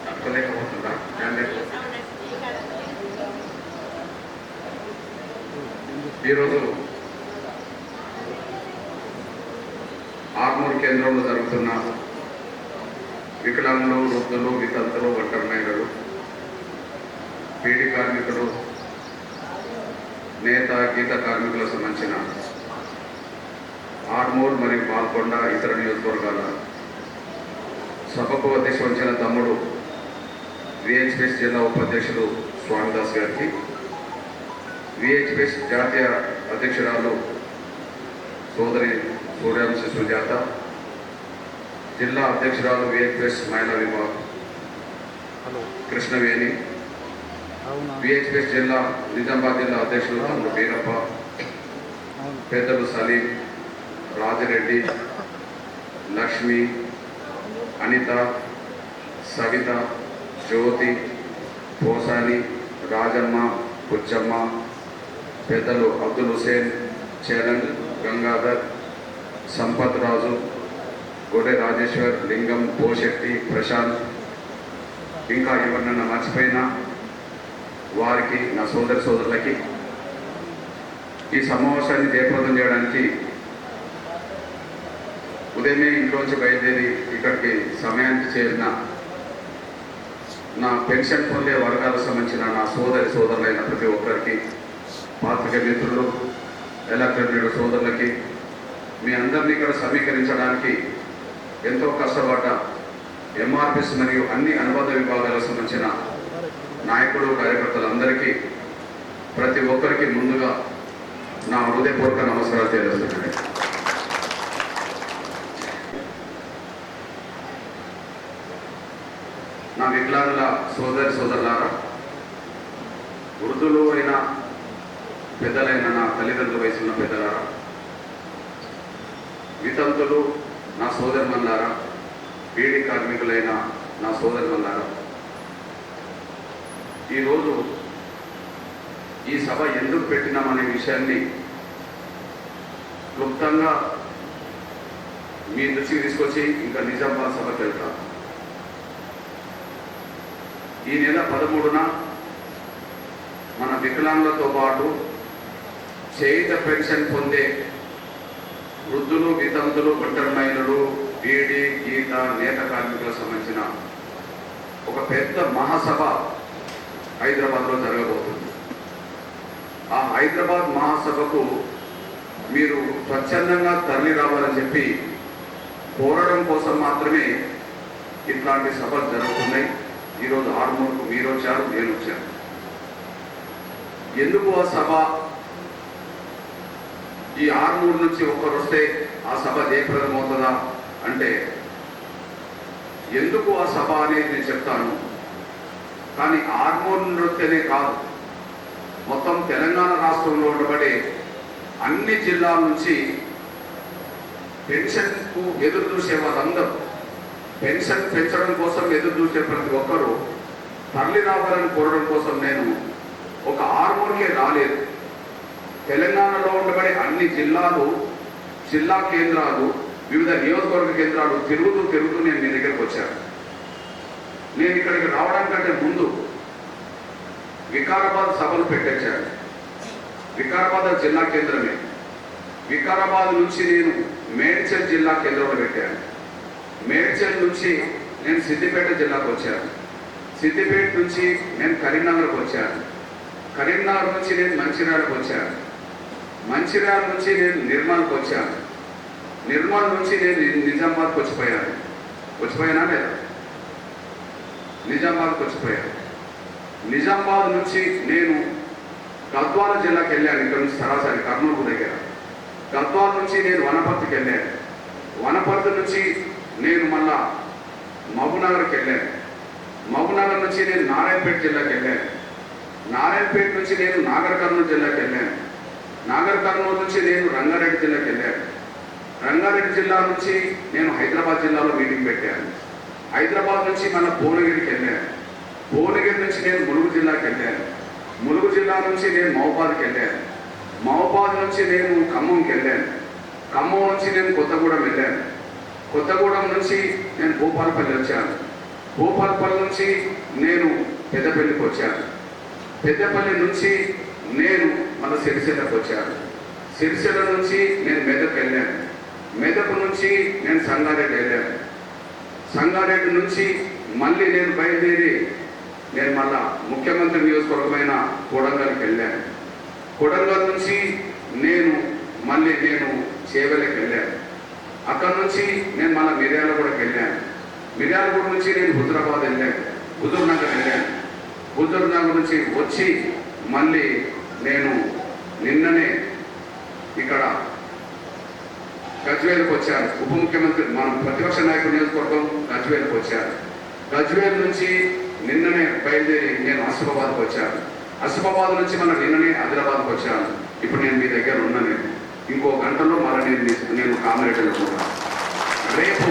తట్టుకోలేకపోతుందా? ఈరోజు ఆర్మూర్ కేంద్రంలో జరుగుతున్న వికలాంగులు, వృద్ధులు, వితంతులు, ఒంటరి మహిళలు, బీడీ కార్మికులు, నేత గీత కార్మికులకు సంబంధించిన ఆర్మూర్ మరియు పాల్కొండ ఇతర నియోజకవర్గాల సభకు అధ్యక్ష వహించిన తమ్ముడు విహెచ్పిఎస్ జిల్లా ఉపాధ్యక్షుడు స్వామిదాస్ గారికి, విహెచ్పిఎస్ జాతీయ అధ్యక్షురాలు సోదరి సూర్యాంశి సుజాత, జిల్లా అధ్యక్షురాలు విహెచ్పిఎస్ మహిళా విభాగం కృష్ణవేణి, విహెచ్పిఎస్ జిల్లా నిజామాబాద్ జిల్లా అధ్యక్షులు తమ్ముడు వీరప్ప, పెద్దలు సలీం, రాజిరెడ్డి, లక్ష్మి, అనిత, సవిత, జ్యోతి, పోసాని, రాజమ్మ, బుచ్చమ్మ, పెద్దలు అబ్దుల్ హుసేన్, చరణ్, గంగాధర్, సంపత్ రాజు, గొడె రాజేశ్వర్, లింగం, పోశెట్టి, ప్రశాంత్, ఇంకా ఎవరినన్నా మర్చిపోయినా వారికి, నా సోదరి సోదరులకి ఈ సమావేశాన్ని జయప్రదం చేయడానికి ఉదయమే ఇంట్లోంచి బయలుదేరి ఇక్కడికి సమయానికి చేరిన నా పెన్షన్ పొందే వర్గాలకు సంబంధించిన నా సోదరి సోదరులైన ప్రతి ఒక్కరికి, పాత్రిక మిత్రులు, ఎలక్ట్రానిక్ సోదరులకి, మీ అందరినీ ఇక్కడ సమీకరించడానికి ఎంతో కష్టపడ్డ ఎంఆర్పిఎస్ మరియు అన్ని అనుబంధ విభాగాలకు సంబంధించిన నాయకులు, కార్యకర్తలందరికీ ప్రతి ఒక్కరికి ముందుగా నా హృదయపూర్వక నమస్కారాలు తెలియజేస్తున్నాను. నా వికలాంగుల సోదరి సోదరులారా, వృద్ధులు అయిన పెద్దలైన నా తల్లిదండ్రుల వయసున్న పెద్దలారా, వితంతులు నా సోదరిమణులారా, బీడీ కార్మికులైన నా సోదరిమణులారా, ఈరోజు ఈ సభ ఎందుకు పెట్టినామనే విషయాన్ని క్లుప్తంగా మీ దృష్టికి తీసుకొచ్చి ఇంకా నిజామాబాద్ సభకు వెళ్తాం. ఈ నెల 13న మన వికలాంగులతో పాటు చేయుత పెన్షన్ పొందే వృద్ధులు, వితంతులు, ఒంటరి మహిళలు, బీడీ, గీత, నేత కార్మికులకు సంబంధించిన ఒక పెద్ద మహాసభ హైదరాబాద్లో జరగబోతుంది. ఆ హైదరాబాద్ మహాసభకు మీరు స్వచ్ఛందంగా తరలి రావాలని చెప్పి కోరడం కోసం మాత్రమే ఇట్లాంటి సభలు జరుగుతున్నాయి. ఈరోజు ఆర్మూర్కు మీరు వచ్చారు, నేను వచ్చాను. ఎందుకు ఆ సభ? ఈ ఆర్మూర్ నుంచి ఒక్కరు వస్తే ఆ సభ జయప్రదం అవుతుందా అంటే ఎందుకు ఆ సభ అనేది నేను చెప్తాను. కానీ ఆర్మూర్ నృత్యనే కాదు, మొత్తం తెలంగాణ రాష్ట్రంలో ఉండబడే అన్ని జిల్లాల నుంచి పెన్షన్కు ఎదురు చూసే వాళ్ళందరూ, పెన్షన్ పెంచడం కోసం ఎదురు చూసే ప్రతి ఒక్కరూ తరలి రావాలని కోరడం కోసం నేను ఒక ఆర్మూర్కే రాలేదు. తెలంగాణలో ఉండబడే అన్ని జిల్లాలు, జిల్లా కేంద్రాలు, వివిధ నియోజకవర్గ కేంద్రాలు తిరుగుతూ నేను మీ దగ్గరకు వచ్చాను. నేను ఇక్కడికి రావడానికంటే ముందు వికారాబాద్ సభలు పెట్టించాను. వికారాబాద్ జిల్లా కేంద్రమే. వికారాబాద్ నుంచి నేను మేడ్చల్ జిల్లా కేంద్రంలో పెట్టాను. మేడ్చల్ నుంచి నేను సిద్దిపేట జిల్లాకు వచ్చాను. సిద్దిపేట నుంచి నేను కరీంనగర్కి వచ్చాను. కరీంనగర్ నుంచి నేను మంచిర్యాలకు వచ్చాను. మంచిర్యాల నుంచి నేను నిర్మల్కి వచ్చాను. నిర్మల్ నుంచి నేను నిజామాబాద్కి వచ్చిపోయానా లేదా? నిజామాబాద్కి వచ్చిపోయాను. నిజామాబాద్ నుంచి నేను గద్వాల జిల్లాకి వెళ్ళాను. ఇక్కడ నుంచి సరాసరి కర్నూలు దగ్గర. గద్వాల నుంచి నేను వనపర్తికి వెళ్ళాను. వనపర్తి నుంచి నేను మళ్ళా మహబూబ్నగర్కి వెళ్ళాను. మహబూబ్నగర్ నుంచి నేను నారాయణపేట జిల్లాకి వెళ్ళాను. నారాయణపేట నుంచి నేను నాగర్ కర్నూలు జిల్లాకి వెళ్ళాను. నాగర్ కర్నూలు నుంచి నేను రంగారెడ్డి జిల్లాకి వెళ్ళాను. రంగారెడ్డి జిల్లా నుంచి నేను హైదరాబాద్ జిల్లాలో మీటింగ్ పెట్టాను. హైదరాబాద్ నుంచి మన భువనగిరికి వెళ్ళాను. భువనగిరి నుంచి నేను ములుగు జిల్లాకి వెళ్ళాను. ములుగు జిల్లా నుంచి నేను మహబాద్కి వెళ్ళాను. మహబాద్ నుంచి నేను ఖమ్మంకి వెళ్ళాను. ఖమ్మం నుంచి నేను కొత్తగూడెం వెళ్ళాను. కొత్తగూడెం నుంచి నేను భూపాలపల్లి వచ్చాను. భూపాలపల్లి నుంచి నేను పెద్దపల్లికి వచ్చాను. పెద్దపల్లి నుంచి నేను మన సిరిసిల్లకు వచ్చాను. సిరిసిల్ల నుంచి నేను మెదక్ వెళ్ళాను. మెదక్ నుంచి నేను సంగారెడ్డి వెళ్ళాను. సంగారెడ్డి నుంచి మళ్ళీ నేను బయలుదేరి నేను మళ్ళా ముఖ్యమంత్రి నియోజకవర్గమైన కొడంగల్కి వెళ్ళాను. కొడంగల్ నుంచి నేను చేవెళ్ళకి వెళ్ళాను. అక్కడ నుంచి నేను మళ్ళీ మిర్యాలగూడకి వెళ్ళాను. మిర్యాలగూడ నుంచి నేను హుజరాబాద్ వెళ్ళాను. హుజూర్నగర్ వెళ్ళాను. హుజూర్నగర్ నుంచి వచ్చి మళ్ళీ నేను నిన్ననే ఇక్కడ గజ్వేల్కి వచ్చాను. ఉప ముఖ్యమంత్రి మన ప్రతిపక్ష నాయకుడు నియోజకవర్గం గజ్వేల్కి వచ్చాను. గజ్వేల్ నుంచి నిన్ననే బయలుదేరి నేను ఆసిఫాబాద్కి వచ్చాను. ఆసిఫాబాద్ నుంచి మన నిన్ననే ఆదిలాబాద్కి వచ్చాను. ఇప్పుడు నేను మీ దగ్గర ఉన్నాను. ఇంకో గంటలో మళ్ళీ నేను కామారెడ్డిలో ఉంటాను. రేపు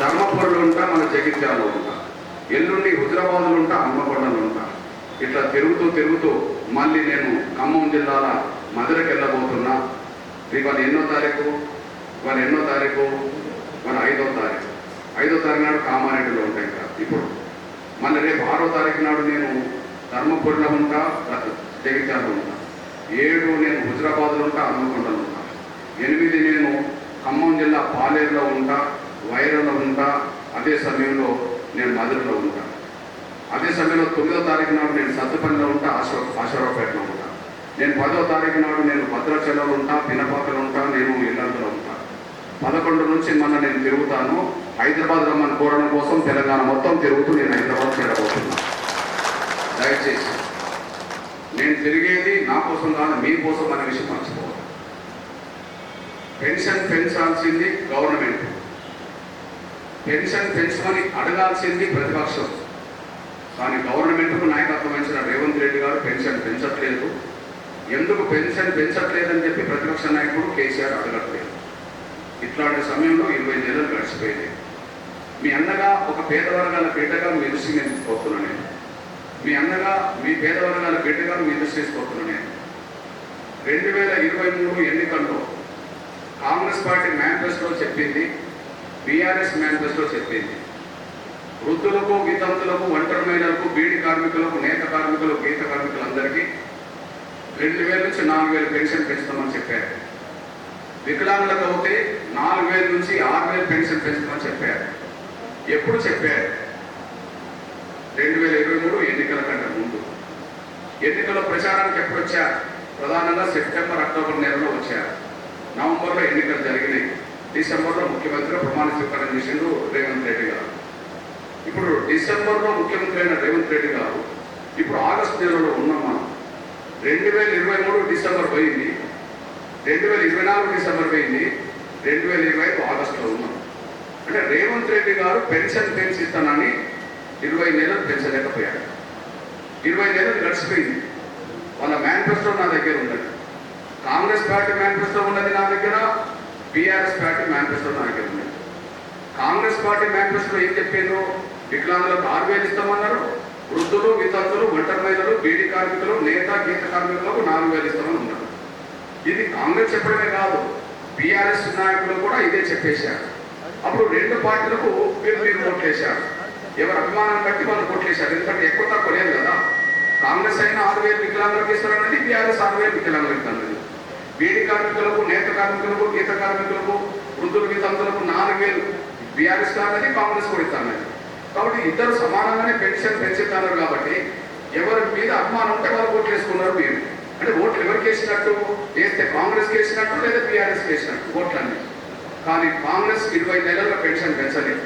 ధర్మపురంలో ఉంటా, మన జగిత్యాలలో ఉంటా. ఎల్లుండి హుజరాబాద్లో ఉంటా, హన్మకొండలో ఉంటా. ఇట్లా తిరుగుతూ మళ్ళీ నేను ఖమ్మం జిల్లాల మధురకి వెళ్ళబోతున్నా. ఇవాళ ఎన్నో తారీఖు మన 5వ తారీఖు. 5వ తారీఖు నాడు కామారెడ్డిలో ఉంటాయి కదా. ఇప్పుడు మళ్ళీ రేపు 6వ తారీఖు నాడు నేను ధర్మపురిలో ఉంటా, జగిత్యాలలో ఉంటా. 7 నేను హుజరాబాద్లో ఉంటా, హన్మకొండలో ఉంటా. 8 నేను ఖమ్మం జిల్లా పాలేరులో ఉంటా, వైరాలో ఉంటా. అదే సమయంలో నేను మధురలో ఉంటా. అదే సమయంలో 9వ తారీఖు నాడు నేను సత్తుపల్లిలో ఉంటా, ఆశీర్వాదపేటలో ఉంటా. నేను 10వ తారీఖు నాడు నేను భద్రాచలంలో ఉంటా, పినపాకలో ఉంటా, నేను ఇల్లందులో ఉంటా. 11 నుంచి నేను తిరుగుతాను. హైదరాబాద్ రమ్మని కోరడం కోసం తెలంగాణ మొత్తం తిరుగుతూ నేను హైదరాబాద్ చేరబోతున్నా. దయచేసి నేను తిరిగేది నా కోసం కాదు, మీకోసం అనే విషయం మర్చిపోవాలి. పెన్షన్ పెంచాల్సింది గవర్నమెంట్, పెన్షన్ పెంచమని అడగాల్సింది ప్రతిపక్షం. కానీ గవర్నమెంట్కు నాయకత్వం వహించిన రేవంత్ రెడ్డి గారు పెన్షన్ పెంచట్లేదు. ఎందుకు పెన్షన్ పెంచట్లేదని చెప్పి ప్రతిపక్ష నాయకుడు కేసీఆర్ అడగట్లేదు. ఇట్లాంటి సమయంలో 20 నెలలు గడిచిపోయింది. మీ అన్నగా ఒక పేద వర్గాల బిడ్డగా మీ దృష్టి నేను తీసుకొస్తున్నాను. నేను మీ అన్నగా మీ పేద వర్గాల బిడ్డగా మీ దృష్టి తీసుకొస్తున్నాను. నేను 2023 ఎన్నికల్లో కాంగ్రెస్ పార్టీ మేనిఫెస్టోలో చెప్పింది, బీఆర్ఎస్ మేనిఫెస్టో చెప్పింది, వృద్ధులకు, వితంతులకు, ఒంటరి మహిళలకు, బీడీ కార్మికులకు, నేత కార్మికులకు, గీత కార్మికులందరికీ 2000 నుంచి 4000 పెన్షన్ పెంచుతామని చెప్పారు. వికలాంగులకు అయితే 4000 నుంచి 6000 పెన్షన్ పెంచుతామని చెప్పారు. ఎప్పుడు చెప్పారు? 2023 ఎన్నికల కంటే ముందు. ఎన్నికల ప్రచారానికి ఎప్పుడు వచ్చారు? ప్రధానంగా సెప్టెంబర్, అక్టోబర్ నెలలో వచ్చారు. నవంబర్లో ఎన్నికలు జరిగినాయి. డిసెంబర్లో ముఖ్యమంత్రిగా ప్రమాణ స్వీకారం చేసిండు రేవంత్ రెడ్డి గారు. ఇప్పుడు డిసెంబర్లో ముఖ్యమంత్రి అయిన రేవంత్ రెడ్డి గారు ఇప్పుడు ఆగస్టు నెలలో ఉన్నాం మనం. 2023 డిసెంబర్ పోయింది, 2024 డిసెంబర్ పోయింది, 2025 ఆగస్టులో ఉన్నాం. అంటే రేవంత్ రెడ్డి గారు పెన్షన్ పెంచిస్తానని 20 నెలలు పెంచలేకపోయాడు. 20 నెలలు గడిచిపోయింది. వాళ్ళ మేనిఫెస్టో నా దగ్గర ఉన్నది. కాంగ్రెస్ పార్టీ మేనిఫెస్టో ఉన్నది నా దగ్గర, బీఆర్ఎస్ పార్టీ మేనిఫెస్టో నా దగ్గర ఉన్నది. కాంగ్రెస్ పార్టీ మేనిఫెస్టో ఏం చెప్పారు? వికలాంగులకు 6000 ఇస్తామన్నారు. వృద్ధులు, వితంతులు, ఒంటరి మహిళలు, బీడీ కార్మికులు, నేత గీత కార్మికులకు 4000 ఇస్తామని ఉన్నారు. ఇది కాంగ్రెస్ చెప్పడమే కాదు, బీఆర్ఎస్ నాయకులు కూడా ఇదే చెప్పేశారు. అప్పుడు 2 పార్టీలకు మీరు ఓట్లేశారు. ఎవరు అభిమానం బట్టి వాళ్ళు ఓట్లేశారు. ఎందుకంటే ఎక్కువ తక్కువ లేదు కదా. కాంగ్రెస్ అయినా 6000 వికలాంగులకు ఇస్తారన్నది, బీఆర్ఎస్ 6000 వికలాంగులకు ఇస్తారన్నది. బీడీ కార్మికులకు, నేత కార్మికులకు, గీత కార్మికులకు, వృద్ధులు, వితంతులకు 4000 బీఆర్ఎస్ అన్నది, కాంగ్రెస్ కూడా ఇస్తారన్నది. కాబట్టి ఇద్దరు సమానంగానే పెన్షన్ పెంచుతున్నారు. కాబట్టి ఎవరి మీద అభిమానం ఉంటే వాళ్ళు ఓట్లు వేసుకున్నారు. మీరు అంటే ఓట్లు ఎవరికి వేసినట్టు? వేస్తే కాంగ్రెస్కి వేసినట్టు, లేదా బీఆర్ఎస్కి వేసినట్టు ఓట్లన్నీ. కానీ కాంగ్రెస్ 20 నెలలుగా పెన్షన్ పెంచలేదు.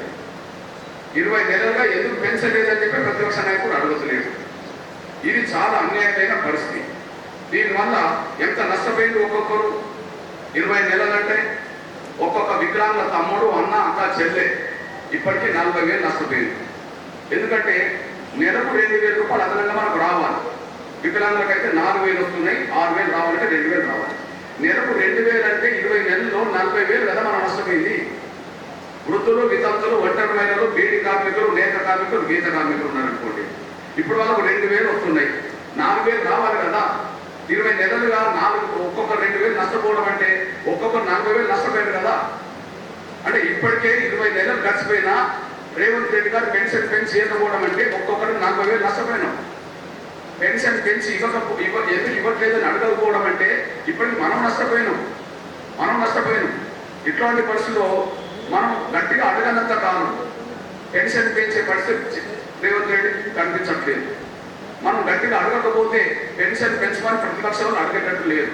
20 నెలలుగా ఎందుకు పెంచలేదని చెప్పి ప్రతిపక్ష నాయకుడు అడుగుతలేదు. ఇది చాలా అన్యాయమైన పరిస్థితి. దీనివల్ల ఎంత నష్టపోయింది ఒక్కొక్కరు. 20 నెలలంటే ఒక్కొక్క వికలాంగుల తమ్ముడు, అన్న, అక్క, చెల్లె ఇప్పటికీ 40,000 నష్టపోయింది. ఎందుకంటే నెలకు 2,000 రూపాయలు అదనంగా మనకు రావాలి. వికలాంగులకైతే 4,000 వస్తున్నాయి, 6,000 రావాలంటే 2,000 రావాలి. నెలకు 2,000 అంటే 20 నెలల్లో 40,000 కదా మనం నష్టపోయింది. వృద్ధులు, వితంతులు, ఒంటరి మహిళలు, బీడీ కార్మికులు, నేత కార్మికులు, గీత కార్మికులు ఉన్నారనుకోండి. ఇప్పుడు వాళ్ళకు 2,000 వస్తున్నాయి, 4,000 రావాలి కదా. 20 నెలలుగా ఒక్కొక్కరు 2,000 నష్టపోవడం అంటే ఒక్కొక్కరు 40,000 నష్టపోయారు కదా. అంటే ఇప్పటికే 20 నెలలు గడిచిపోయినా రేవంత్ రెడ్డి గారు పెన్షన్ పెంచి ఇవ్వకపోవడం అంటే ఒక్కొక్కరు 40,000 నష్టపోయినాం. పెన్షన్ పెంచి ఎందుకు ఇవ్వట్లేదని అడగకపోవడం అంటే ఇప్పటికి మనం నష్టపోయినాం. ఇట్లాంటి పరిస్థితుల్లో మనం గట్టిగా అడగనంత కాలం పెన్షన్ పెంచే పరిస్థితి రేవంత్ రెడ్డి కనిపించట్లేదు. మనం గట్టిగా అడగకపోతే పెన్షన్ పెంచమని ప్రతిపక్షంలో అడిగేటట్టు లేదు.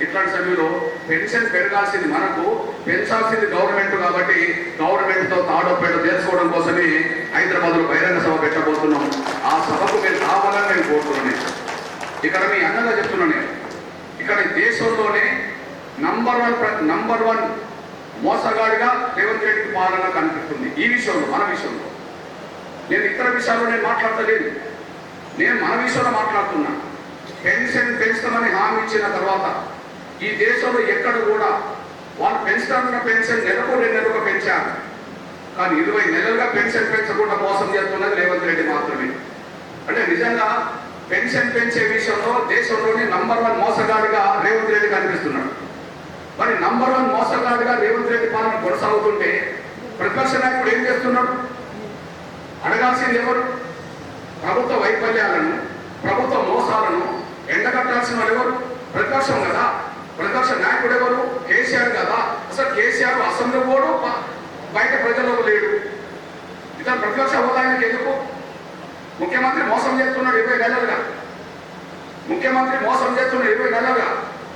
ఇట్లాంటి సమయంలో పెన్షన్ పెరగాల్సింది మనకు, పెంచాల్సింది గవర్నమెంట్. కాబట్టి గవర్నమెంట్తో తాడోపేట తెలుసుకోవడం కోసమే హైదరాబాద్లో బహిరంగ సభ పెట్టబోతున్నాం. ఆ సభకు మీరు రావాలని నేను కోరుతున్నాను. ఇక్కడ మీ అన్నగా చెప్తున్నాను, ఇక్కడ దేశంలోనే నంబర్ వన్ మోసగాడిగా రేవంత్ రెడ్డి పాలన కనిపిస్తుంది. ఈ విషయంలో, మన విషయంలో. నేను ఇతర విషయాల్లో నేను మాట్లాడతలేదు, నేను మన విషయంలో మాట్లాడుతున్నా. పెన్షన్ పెంచుతామని హామీ ఇచ్చిన తర్వాత ఈ దేశంలో ఎక్కడ కూడా వాళ్ళు పెంచుతామన్న పెన్షన్ నెలకు 2 నెలలకు పెంచారు. కానీ 20 నెలలుగా పెన్షన్ పెంచకుండా మోసం చేస్తున్నది రేవంత్ రెడ్డి మాత్రమే. అంటే నిజంగా పెన్షన్ పెంచే విషయంలో దేశంలోని నంబర్ 1 మోసగాడిగా రేవంత్ రెడ్డి కనిపిస్తున్నాడు. మరి నంబర్ 1 మోసగాడిగా రేవంత్ రెడ్డి పాలన కొనసాగుతుంటే ప్రతిపక్ష నాయకుడు ఏం చేస్తున్నాడు? అడగాల్సింది ఎవరు? ప్రభుత్వ వైఫల్యాలను, ప్రభుత్వ మోసాలను ఎండగట్టాల్సిన వారు ఎవరు? ప్రతిపక్షం కదా. ప్రతిపక్ష నాయకుడు ఎవరు? కేసీఆర్ కదా. అసలు కేసీఆర్ అసెంబ్లీ కూడా బయట ప్రజలకు లేడు. ఇతను ప్రతిపక్ష హోదా ఆయనకి ఎందుకు? ముఖ్యమంత్రి మోసం చేస్తున్నాడు 20 నెలలుగా.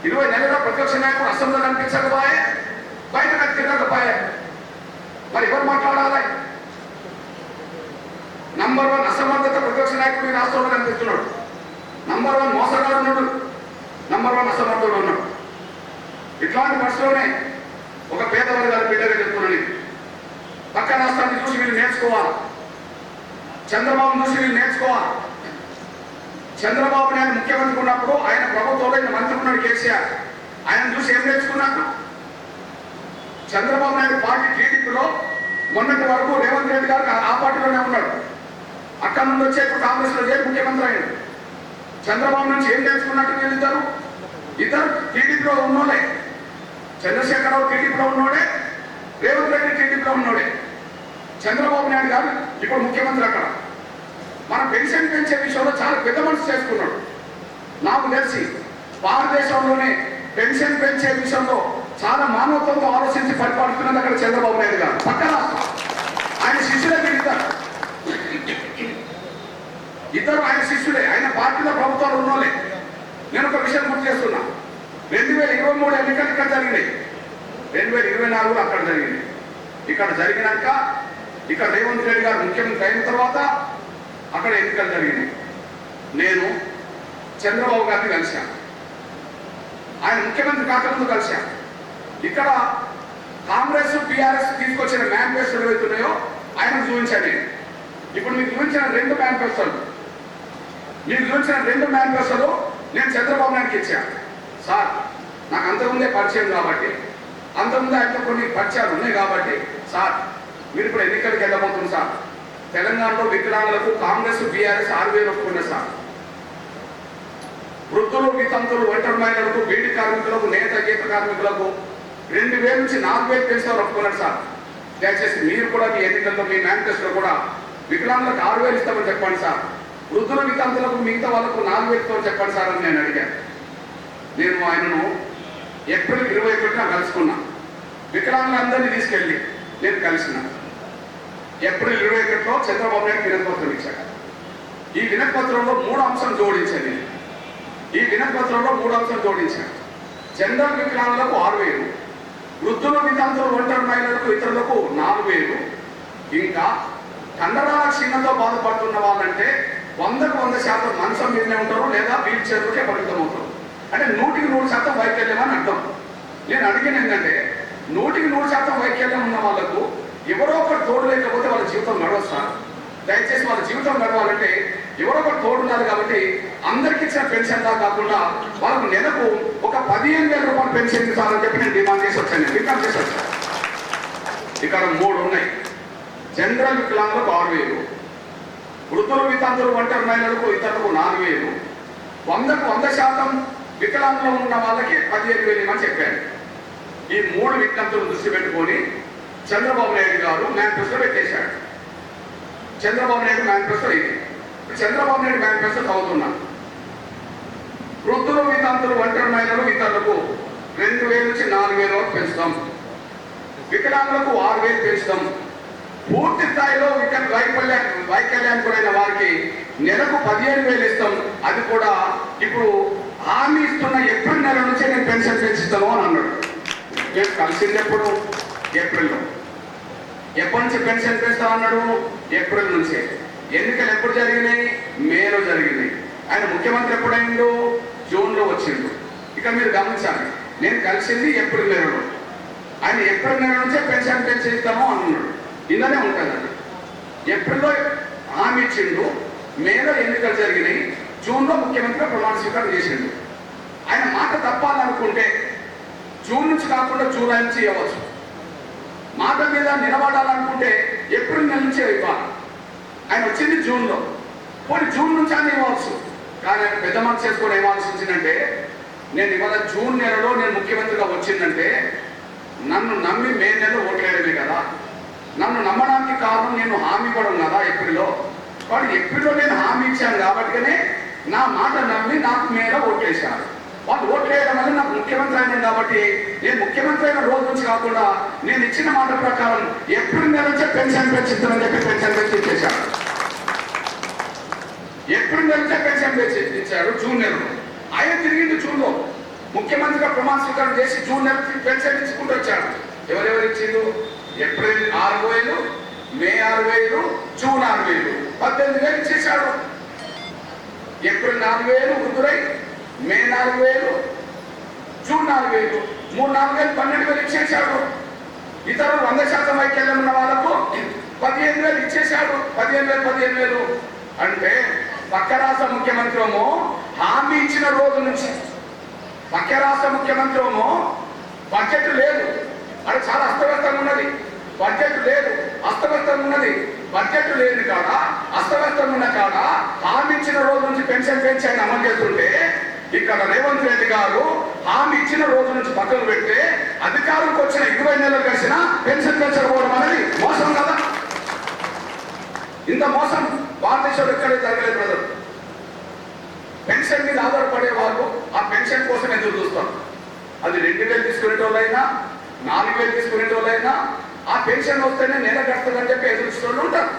20 నెలలుగా ప్రతిపక్ష నాయకుడు అసెంబ్లీలో కనిపించకపోయే, బయట తిరగకపోయే. మరి ఎవరు మాట్లాడాలి? నంబర్ 1 అసమర్థత ప్రతిపక్ష నాయకుడు ఈ రాష్ట్రంలో కనిపిస్తున్నాడు. నంబర్ 1 మోసగాడు ఉన్నాడు, నంబర్ 1 అసమర్థుడు ఉన్నాడు. ఇట్లాంటి పరిస్థితిలోనే ఒక పేద వర్గాల బిడ్డగా చెప్తున్నాను, పక్క రాష్ట్రాన్ని చూసి వీళ్ళు నేర్చుకోవాలి. చంద్రబాబు చూసి వీళ్ళు నేర్చుకోవాలి. చంద్రబాబు నాయుడు ముఖ్యమంత్రి ఉన్నప్పుడు ఆయన ప్రభుత్వంలో ఆయన మంత్రి ఉన్నాడు కేసీఆర్. ఆయన చూసి ఏం నేర్చుకున్నాడు? చంద్రబాబు నాయుడు పార్టీ టీడీపీలో మొన్నటి వరకు రేవంత్ రెడ్డి గారు ఆ పార్టీలోనే ఉన్నాడు. అక్కడ నుండి వచ్చే ఇప్పుడు కాంగ్రెస్ లో చేరి ముఖ్యమంత్రి అయ్యాడు. చంద్రబాబు నుంచి ఏం నేర్చుకున్నట్టు వీళ్ళిద్దరు? ఇద్దరు టీడీపీలో ఉన్నోడే. చంద్రశేఖరరావు టీడీపీలో ఉన్నోడే, రేవంత్ రెడ్డి టీడీపీలో ఉన్నోడే. చంద్రబాబు నాయుడు గారు ఇప్పుడు ముఖ్యమంత్రి. అక్కడ మన పెన్షన్ పెంచే విషయంలో చాలా పెద్ద మనసు చేసుకున్నాడు. నాకు తెలిసి భారతదేశంలోనే పెన్షన్ పెంచే విషయంలో చాలా మానవత్వంతో ఆలోచించి పరిపాలిస్తున్నది అక్కడ చంద్రబాబు నాయుడు గారు. పక్క రాష్ట్రం ఆయన శిష్యులే. ఇద్దరు ఆయన శిష్యులే, ఆయన పార్టీలో ప్రభుత్వాలు ఉన్నోలే. నేను ఒక విషయం గుర్తు చేస్తున్నా, 2023 ఎన్నికలు ఇక్కడ జరిగినాయి, 2024 అక్కడ జరిగినాయి. ఇక్కడ జరిగినాక ఇక్కడ రేవంత్ రెడ్డి గారు ముఖ్యమంత్రి అయిన తర్వాత అక్కడ ఎన్నికలు జరిగినాయి. నేను చంద్రబాబు గారిని కలిశాను, ఆయన ముఖ్యమంత్రి కాకముందు కలిశాను. ఇక్కడ కాంగ్రెస్ టీఆర్ఎస్ తీసుకొచ్చిన మేనిఫెస్టోలు ఏవైతున్నాయో ఆయన చూపించాను. నేను ఇప్పుడు మీకు చూపించిన 2 మేనిఫెస్టోలు నేను చంద్రబాబు నాయుడికి ఇచ్చాను. సార్, నాకు అంతకుముందే పరిచయం కాబట్టి, అంతకుముందే ఆయనతో కొన్ని పరిచయాలు ఉన్నాయి కాబట్టి, సార్ మీరు ఇప్పుడు ఎన్నికలకు వెళ్ళబోతుంది సార్. తెలంగాణలో వికలాంగులకు కాంగ్రెస్ టీఆర్ఎస్ 6,000 ఒప్పుకున్నారు సార్. వృద్ధులు, వితంతులు, ఒంటరి మహిళలకు, బీడీ కార్మికులకు, నేత గీత కార్మికులకు 2,000 నుంచి 4,000 పెంచుతారు ఒప్పుకున్నారు సార్. దయచేసి మీరు కూడా మీ ఎన్నికల్లో మీ మేనిఫెస్టోలో కూడా వికలాంగులకు 6,000 ఇస్తామని చెప్పండి సార్. వృద్ధుల వితంతులకు మిగతా వాళ్ళకు 4,000 ఇస్తామని చెప్పండి సార్ అని నేను అడిగాను. నేను ఆయనను ఏప్రిల్ 21న కలుసుకున్నా. వికలాంగులందరినీ తీసుకెళ్ళి నేను కలిసిన. ఏప్రిల్ 21లో చంద్రబాబు నాయుడు వినతిపత్రం ఇచ్చాడు. ఈ వినతిపత్రంలో 3 అంశాలు జోడించాను. జనరల్ వికలాంగులకు 6,000, వృద్ధుల వితంతులు, ఒంటరి మహిళలకు, ఇతరులకు 4,000, ఇంకా కండరాల క్షీణతో బాధపడుతున్న వాళ్ళంటే 100% మంచం మీదనే ఉంటారు లేదా వీల్ చైర్లకే పరిమితం అవుతారు. అంటే 100% వైకల్యం అని అర్థం. నేను అడిగిన ఏంటంటే 100% వైకల్యం ఉన్న వాళ్ళకు ఎవరో ఒకరు తోడు లేకపోతే వాళ్ళ జీవితం నడవదు సార్. దయచేసి వాళ్ళ జీవితం నడవాలంటే ఎవరో ఒకరు తోడున్నారు కాబట్టి అందరికి ఇచ్చిన పెన్షన్ లా కాకుండా వాళ్ళకు నెలకు ఒక 15,000 రూపాయలు పెన్షన్ ఇవ్వాలని చెప్పి నేను డిమాండ్ చేసి వచ్చాను, డిమాండ్ చేసి వచ్చాను. ఇక్కడ 3 ఉన్నాయి. జనరల్ వికలాంగులకు 6,000, వృద్ధులు వితంతులు ఒంటరి మహిళలకు ఇతరులకు 4,000, 100కు 100% వికలాంగులు ఉన్న వాళ్ళకి 15,000 అని చెప్పాను. ఈ 3 విజ్ఞప్తులు దృష్టి పెట్టుకొని చంద్రబాబు నాయుడు గారు మేనిఫెస్టో పెట్టేశాడు. చంద్రబాబు నాయుడు మేనిఫెస్టో ఇది. చంద్రబాబు నాయుడు మేనిఫెస్టో చదువుతున్నా. వృద్ధులు వితంతులు ఒంటరి మహిళలు ఇతరులకు 2,000 నుంచి 4,000 వరకు పెంచుతాం. వికలాంగులకు 6,000 పెంచుతాం. పూర్తి స్థాయిలో వైకల్యానికులైన వారికి నెలకు 15,000 ఇస్తాం. అది కూడా ఇప్పుడు హామీ ఇస్తున్న ఏప్రిల్ నెల నుంచే నేను పెన్షన్ పెంచుతాను అని అన్నాడు. నేను కలిసింది ఎప్పుడు? ఏప్రిల్లో. ఎప్పటి నుంచి పెన్షన్ పెంచుతాం అన్నాడు? ఏప్రిల్ నుంచే. ఎన్నికలు ఎప్పుడు జరిగినాయి? మేలో జరిగినాయి. ఆయన ముఖ్యమంత్రి ఎప్పుడైందో? జూన్లో వచ్చిండు. ఇక మీరు గమనించాలి, నేను కలిసింది ఏప్రిల్ నెలలో. ఆయన ఏప్రిల్ నెల నుంచే పెన్షన్ పెంచేస్తాము అన్నాడు. ఇలానే ఉంటుందండి. ఏప్రిల్లో హామీ ఇచ్చిండు, మేలో ఎన్నికలు జరిగినాయి, జూన్లో ముఖ్యమంత్రిగా ప్రమాణ స్వీకారం చేసిండు. ఆయన మాట తప్పాలనుకుంటే జూన్ నుంచి కాకుండా జూలై నుంచి ఇవ్వచ్చు. మాట మీద నిలబడాలనుకుంటే ఏప్రిల్ నెల నుంచే ఇవ్వాలి. ఆయన వచ్చింది జూన్లో, పోనీ జూన్ నుంచి అని ఇవ్వచ్చు. కానీ ఆయన పెద్ద మనసు చేసుకొని ఏం ఆలోచించిందంటే, నేను ఇవాళ జూన్ నెలలో నేను ముఖ్యమంత్రిగా వచ్చిందంటే నన్ను నమ్మి మే నెలలో ఓట్లేయడమే కదా. నన్ను నమ్మడానికి కారణం నేను హామీ ఇవ్వడం కదా ఏప్రిల్లో. వాడు ఏప్రిల్లో నేను హామీ ఇచ్చాను కాబట్టినే నా మాట నమ్మి నాకు మేలో ఓట్లేశారు. వాళ్ళు ఓట్లేయడం వల్ల నాకు ముఖ్యమంత్రి అయినాను కాబట్టి నేను ముఖ్యమంత్రి అయిన రోజు నుంచి కాకుండా నేను ఇచ్చిన మాట ప్రకారం ఏప్రిల్ నెల నుంచే పెన్షన్ పెంచుతానని చెప్పి పెన్షన్ పెంచి ఇచ్చేశాడు. ఏప్రిల్ నెల నుంచే పెన్షన్ పెంచి ఇచ్చాడు. జూన్ నెలలో ఆయన తిరిగింది. జూన్లో ముఖ్యమంత్రిగా ప్రమాణ స్వీకారం చేసి జూన్ నెల పెన్షన్ ఇచ్చుకుంటూ వచ్చాడు. ఎవరెవరు ఇచ్చిండు? ఏప్రిల్ 6,000, మే 6,000, జూన్ 6,000, 18,000 ఇచ్చేశాడు. ఏప్రిల్ 4,000 వృద్ధులై, మే 4,000, జూన్ 4,000, 4,000 12,000 ఇచ్చేశాడు. ఇతరులు 100% వైకల్యం ఉన్న వాళ్ళకు 15,000 ఇచ్చేశాడు. 15,000 అంటే పక్క రాష్ట్ర ముఖ్యమంత్రి ఏమో హామీ ఇచ్చిన రోజు నుంచి, పక్క రాష్ట్ర ముఖ్యమంత్రి ఏమో బడ్జెట్ లేదు, అది చాలా అస్తవ్యస్తంగా ఉన్నది. బడ్జెట్ లేదు, అస్తవ్యస్తంగా ఉన్నది. బడ్జెట్ లేని కాడ, అస్తవ్యస్తంగా ఉన్న కాడ హామీ ఇచ్చిన రోజు నుంచి పెన్షన్ పెంచాన్ని అమలు చేస్తుంటే, ఇక్కడ రేవంత్ రెడ్డి గారు హామీ ఇచ్చిన రోజు నుంచి పక్కన పెడితే అధికారంకి వచ్చిన 20 నెలలు కలిసిన పెన్షన్ పెంచకపోవడం అనేది మోసం కదా. ఇంత మోసం భారతదేశంలో ఎక్కడే జరగలేదు ప్రజలు. పెన్షన్ మీద ఆధారపడే వాళ్ళు ఆ పెన్షన్ కోసం ఎదురు చూస్తారు. అది 2,000 తీసుకునే వాళ్ళైనా 4,000 తీసుకునే వాళ్ళైనా ఆ పెన్షన్ వస్తేనే నెల కడుతుందని చెప్పి ఎదురు చూస్తూ ఉంటారు.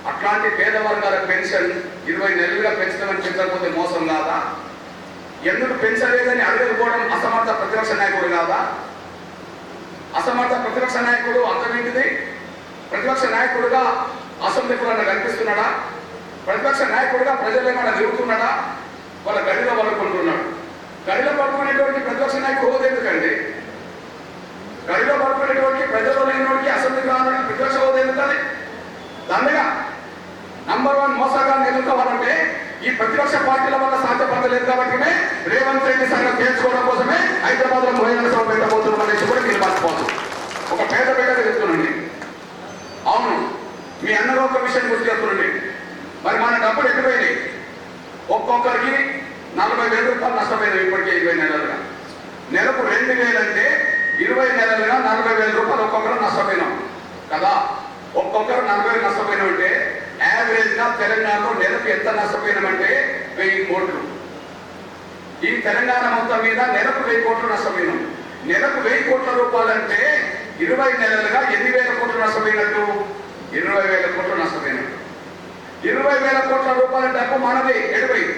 అట్లాంటి పేద వర్గాల పెన్షన్ 20 నెలలుగా పెంచడం పెంచకపోతే మోసం కాదా? ఎందుకు పెంచలేదని అడగకపోవడం అసమర్థ ప్రతిపక్ష నాయకుడు కాదా? అసమర్థ ప్రతిపక్ష నాయకుడు అంతమేంటిది? ప్రతిపక్ష నాయకుడుగా అసెంబ్లీకి కనిపిస్తున్నాడా? ప్రతిపక్ష నాయకుడుగా ప్రజలు ఏమైనా తిరుగుతున్నాడా? వాళ్ళ గడిలో పడుకుంటున్నాడు. గడిలో పడుకునేటువంటి ప్రతిపక్ష నాయకుడు హోదా ఎందుకండి? గడిలో పడుకునేటువంటి ప్రజలు లేనివాడికి అసెంబ్లీకి రావడానికి ప్రతిపక్ష హోదా ఎందుకని? దండగా నంబర్ 1 మోసగాన్ని ఎదుర్కోవాలంటే ఈ ప్రతిపక్ష పార్టీల వల్ల సాధ్యపడలేదు కాబట్టి రేవంత్ రెడ్డి సంగతి తెలుసుకోవడం కోసమే హైదరాబాద్ లో బహిరంగ సభ పెట్టబోతున్నాం అనేసి కూడా మీరు మర్చిపోవచ్చు. ఒక పేద పేదగా చెప్తున్నాండి. అవును, మీ అన్నలో ఒక విషయం గుర్తు చేస్తున్నాండి. మరి మన డబ్బులు ఎక్కిపోయినాయి. ఒక్కొక్కరికి 40,000 రూపాయలు నష్టపోయినాయి. ఇప్పటికే 20 నెలలుగా. నెలకు 2,000 అంటే 20 నెలలుగా 40,000 రూపాయలు ఒక్కొక్కరు నష్టపోయినాం కదా. ఒక్కొక్కరు 40,000 నష్టపోయినాం అంటే యావరేజ్ గా తెలంగాణలో నెలకు ఎంత నష్టపోయినామంటే 1,000 కోట్లు. ఈ తెలంగాణ మొత్తం మీద నెలకు 1,000 కోట్లు నష్టపోయినాం. నెలకు 1,000 కోట్ల రూపాయలు అంటే 20 నెలలుగా ఎన్ని వేల కోట్లు నష్టపోయినట్టు? 20,000 కోట్లు నష్టపోయినట్టు. 20,000 కోట్ల రూపాయల డబ్బు మనది ఎడిపోయింది.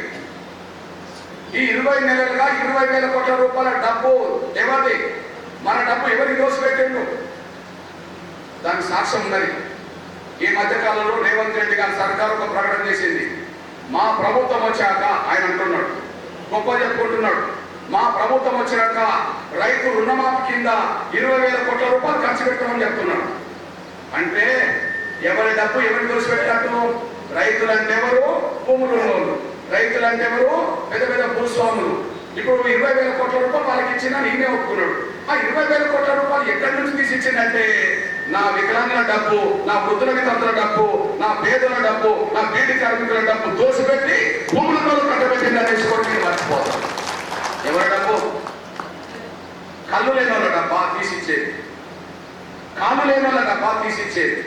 ఈ 20 నెలలుగా 20,000 కోట్ల రూపాయల డబ్బు ఎవరిది? మన డబ్బు ఎవరికి దోసిపెట్టిండు? దానికి సాక్ష్యం ఉన్నది. ఈ మధ్యకాలంలో రేవంత్ రెడ్డి గారి సర్కారు ఒక ప్రకటన చేసింది. మా ప్రభుత్వం వచ్చాక, ఆయన అంటున్నాడు, గొప్ప చెప్పుకుంటున్నాడు, మా ప్రభుత్వం వచ్చాక రైతు రుణమాఫీ కింద 20,000 కోట్ల రూపాయలు ఖర్చు పెట్టామని చెప్తున్నాడు. అంటే ఎవరి డబ్బు ఎవరిని దోసిపెట్టినట్టు? రైతులు అంటే ఎవరు? భూములు ఉన్నోళ్ళు. రైతులు అంటే ఎవరు? పెద్ద పెద్ద భూస్వాములు. ఇప్పుడు 20,000 కోట్ల రూపాయలు వాళ్ళకి ఇచ్చినా నేనే ఒప్పుకున్నాడు. ఆ 20,000 కోట్ల రూపాయలు ఎక్కడి నుంచి తీసి ఇచ్చిందంటే నా వికలాంగుల డబ్బు, నా వృద్ధుల వితంతుల డబ్బు, నా పేదల డబ్బు, నా బీడి కార్మికుల డబ్బు దోసిపెట్టి భూములలో కట్టబెట్టింది అనేసి కూడా నేను మర్చిపోతాను. ఎవరి డబ్బు? కళ్ళు లేని వాళ్ళ డబ్బా తీసిచ్చేది, కాళ్ళు లేని వాళ్ళ డబ్బా తీసిచ్చేది,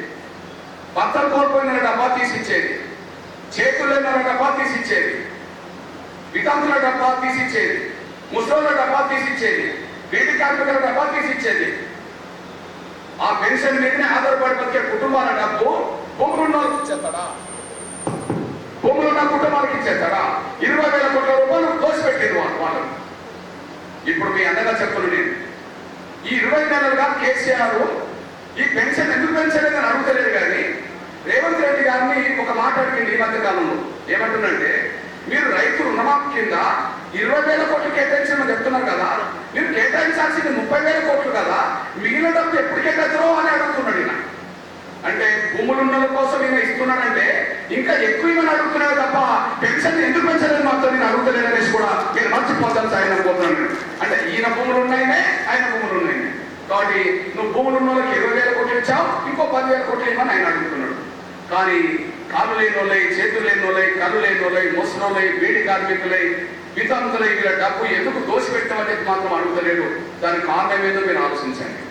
భర్తలు కోల్పోయిన డబ్బా తీసిచ్చేది, చేతులు లేని వాళ్ళ డబ్బా తీసిచ్చేది, వితంతుల డబ్బా తీసిచ్చేది, ముసలోళ్ళ డబ్బా తీసిచ్చేది, బీడి కార్మికుల డబ్బా తీసిచ్చేది. ఆ పెన్షన్ మీదనే ఆధారపడి బతికే కుటుంబాల డబ్బు భూములున్న వాళ్ళకి ఇచ్చేస్తాడా? భూములున్న కుటుంబాలకు ఇచ్చేస్తాడా? 20,000 కోట్ల రూపాయలు దోసిపెట్టింది వాళ్ళని. ఇప్పుడు మీ అందగా చెప్తున్నాను నేను, ఈ 20 నెలలుగా కేసీఆర్ ఈ పెన్షన్ ఎందుకు పెంచలేదని అడుగుతలేదు. కానీ రేవంత్ రెడ్డి గారిని ఒక మాట అడిగింది ఈ మధ్య కాలంలో. ఏమంటుందంటే, మీరు రైతు రుణమాఫీ కింద 20,000 కోట్లు కేటాయించమని చెప్తున్నారు కదా, మీరు కేటాయించాల్సింది 30,000 కోట్లు కదా, మిగిలిన డబ్బు ఎప్పుడు కేటాయిస్తారో అని అడుగుతున్నాడు ఈయన. అంటే భూములున్న కోసం ఈయన ఇస్తున్నాడంటే ఇంకా ఎక్కువ ఈయన అడుగుతున్నాడు తప్ప పెన్షన్ ఎందుకు పెంచలేదు మాత్రం నేను అడుగుతలేదనేసి కూడా మీరు మర్చిపోతాను ఆయన పోతున్నాను. అంటే ఈయన భూములు ఉన్నాయనే, ఆయన భూములు ఉన్నాయనే. కాబట్టి నువ్వు భూములు ఉన్న వాళ్ళకి 20,000 కోట్లు ఇచ్చావు, ఇంకో 10,000 కోట్లు ఇవ్వమని ఆయన అడుగుతున్నాడు. కానీ కాళ్ళు లేని వాళ్ళై, చేతులు లేని వాళ్ళై, కళ్ళు లేని వాళ్ళై, ముసలోళ్ళై, బీడి కార్మికులై, వితంతులై వీళ్ళ డబ్బు ఎందుకు దోసిపెట్టమనేది మాత్రం అడుగుతలేడు. దానికి కారణం ఏదో మీరు ఆలోచించండి.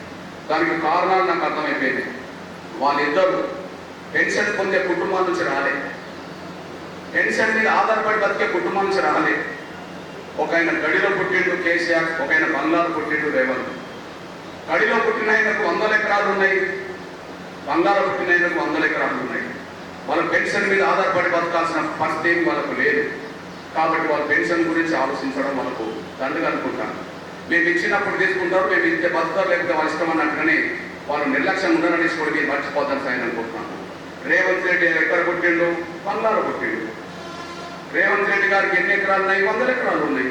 దానికి కారణాలు నాకు అర్థమైపోయింది. వాళ్ళిద్దరు పెన్షన్ పొందే కుటుంబాల నుంచి రాలే, పెన్షన్ మీద ఆధారపడి బతికే కుటుంబాల నుంచి రాలే. ఒక ఆయన గడిలో పుట్టిండు కేసీఆర్, ఒక ఆయన బంగ్లాలో పుట్టిండు రేవంత్. గడిలో పుట్టిన ఆయనకు 100 ఎకరాలు ఉన్నాయి, బంగ్లాలో పుట్టిన ఆయనకు 100 ఎకరాలు ఉన్నాయి. వాళ్ళ పెన్షన్ మీద ఆధారపడి బతకాల్సిన పరిస్థితి ఏమి వాళ్ళకు లేదు. కాబట్టి వాళ్ళ పెన్షన్ గురించి ఆలోచించడం వాళ్ళకు దండగా అనుకుంటాను. మేము ఇచ్చినప్పుడు తీసుకుంటారు, మేము ఇంతే బతుకుతారు, లేకపోతే వాళ్ళ ఇష్టం అన్నట్టుగానే వాళ్ళు నిర్లక్ష్యం ఉండరనేసి కూడా మీరు మర్చిపోతారు సార్ అనుకుంటున్నాను. రేవంత్ రెడ్డి ఎక్కడ పుట్టిండు? బంగ్లాలో పుట్టిండు. రేవంత్ రెడ్డి గారికి ఎన్ని ఎకరాలు ఉన్నాయి? 100 ఎకరాలు ఉన్నాయి.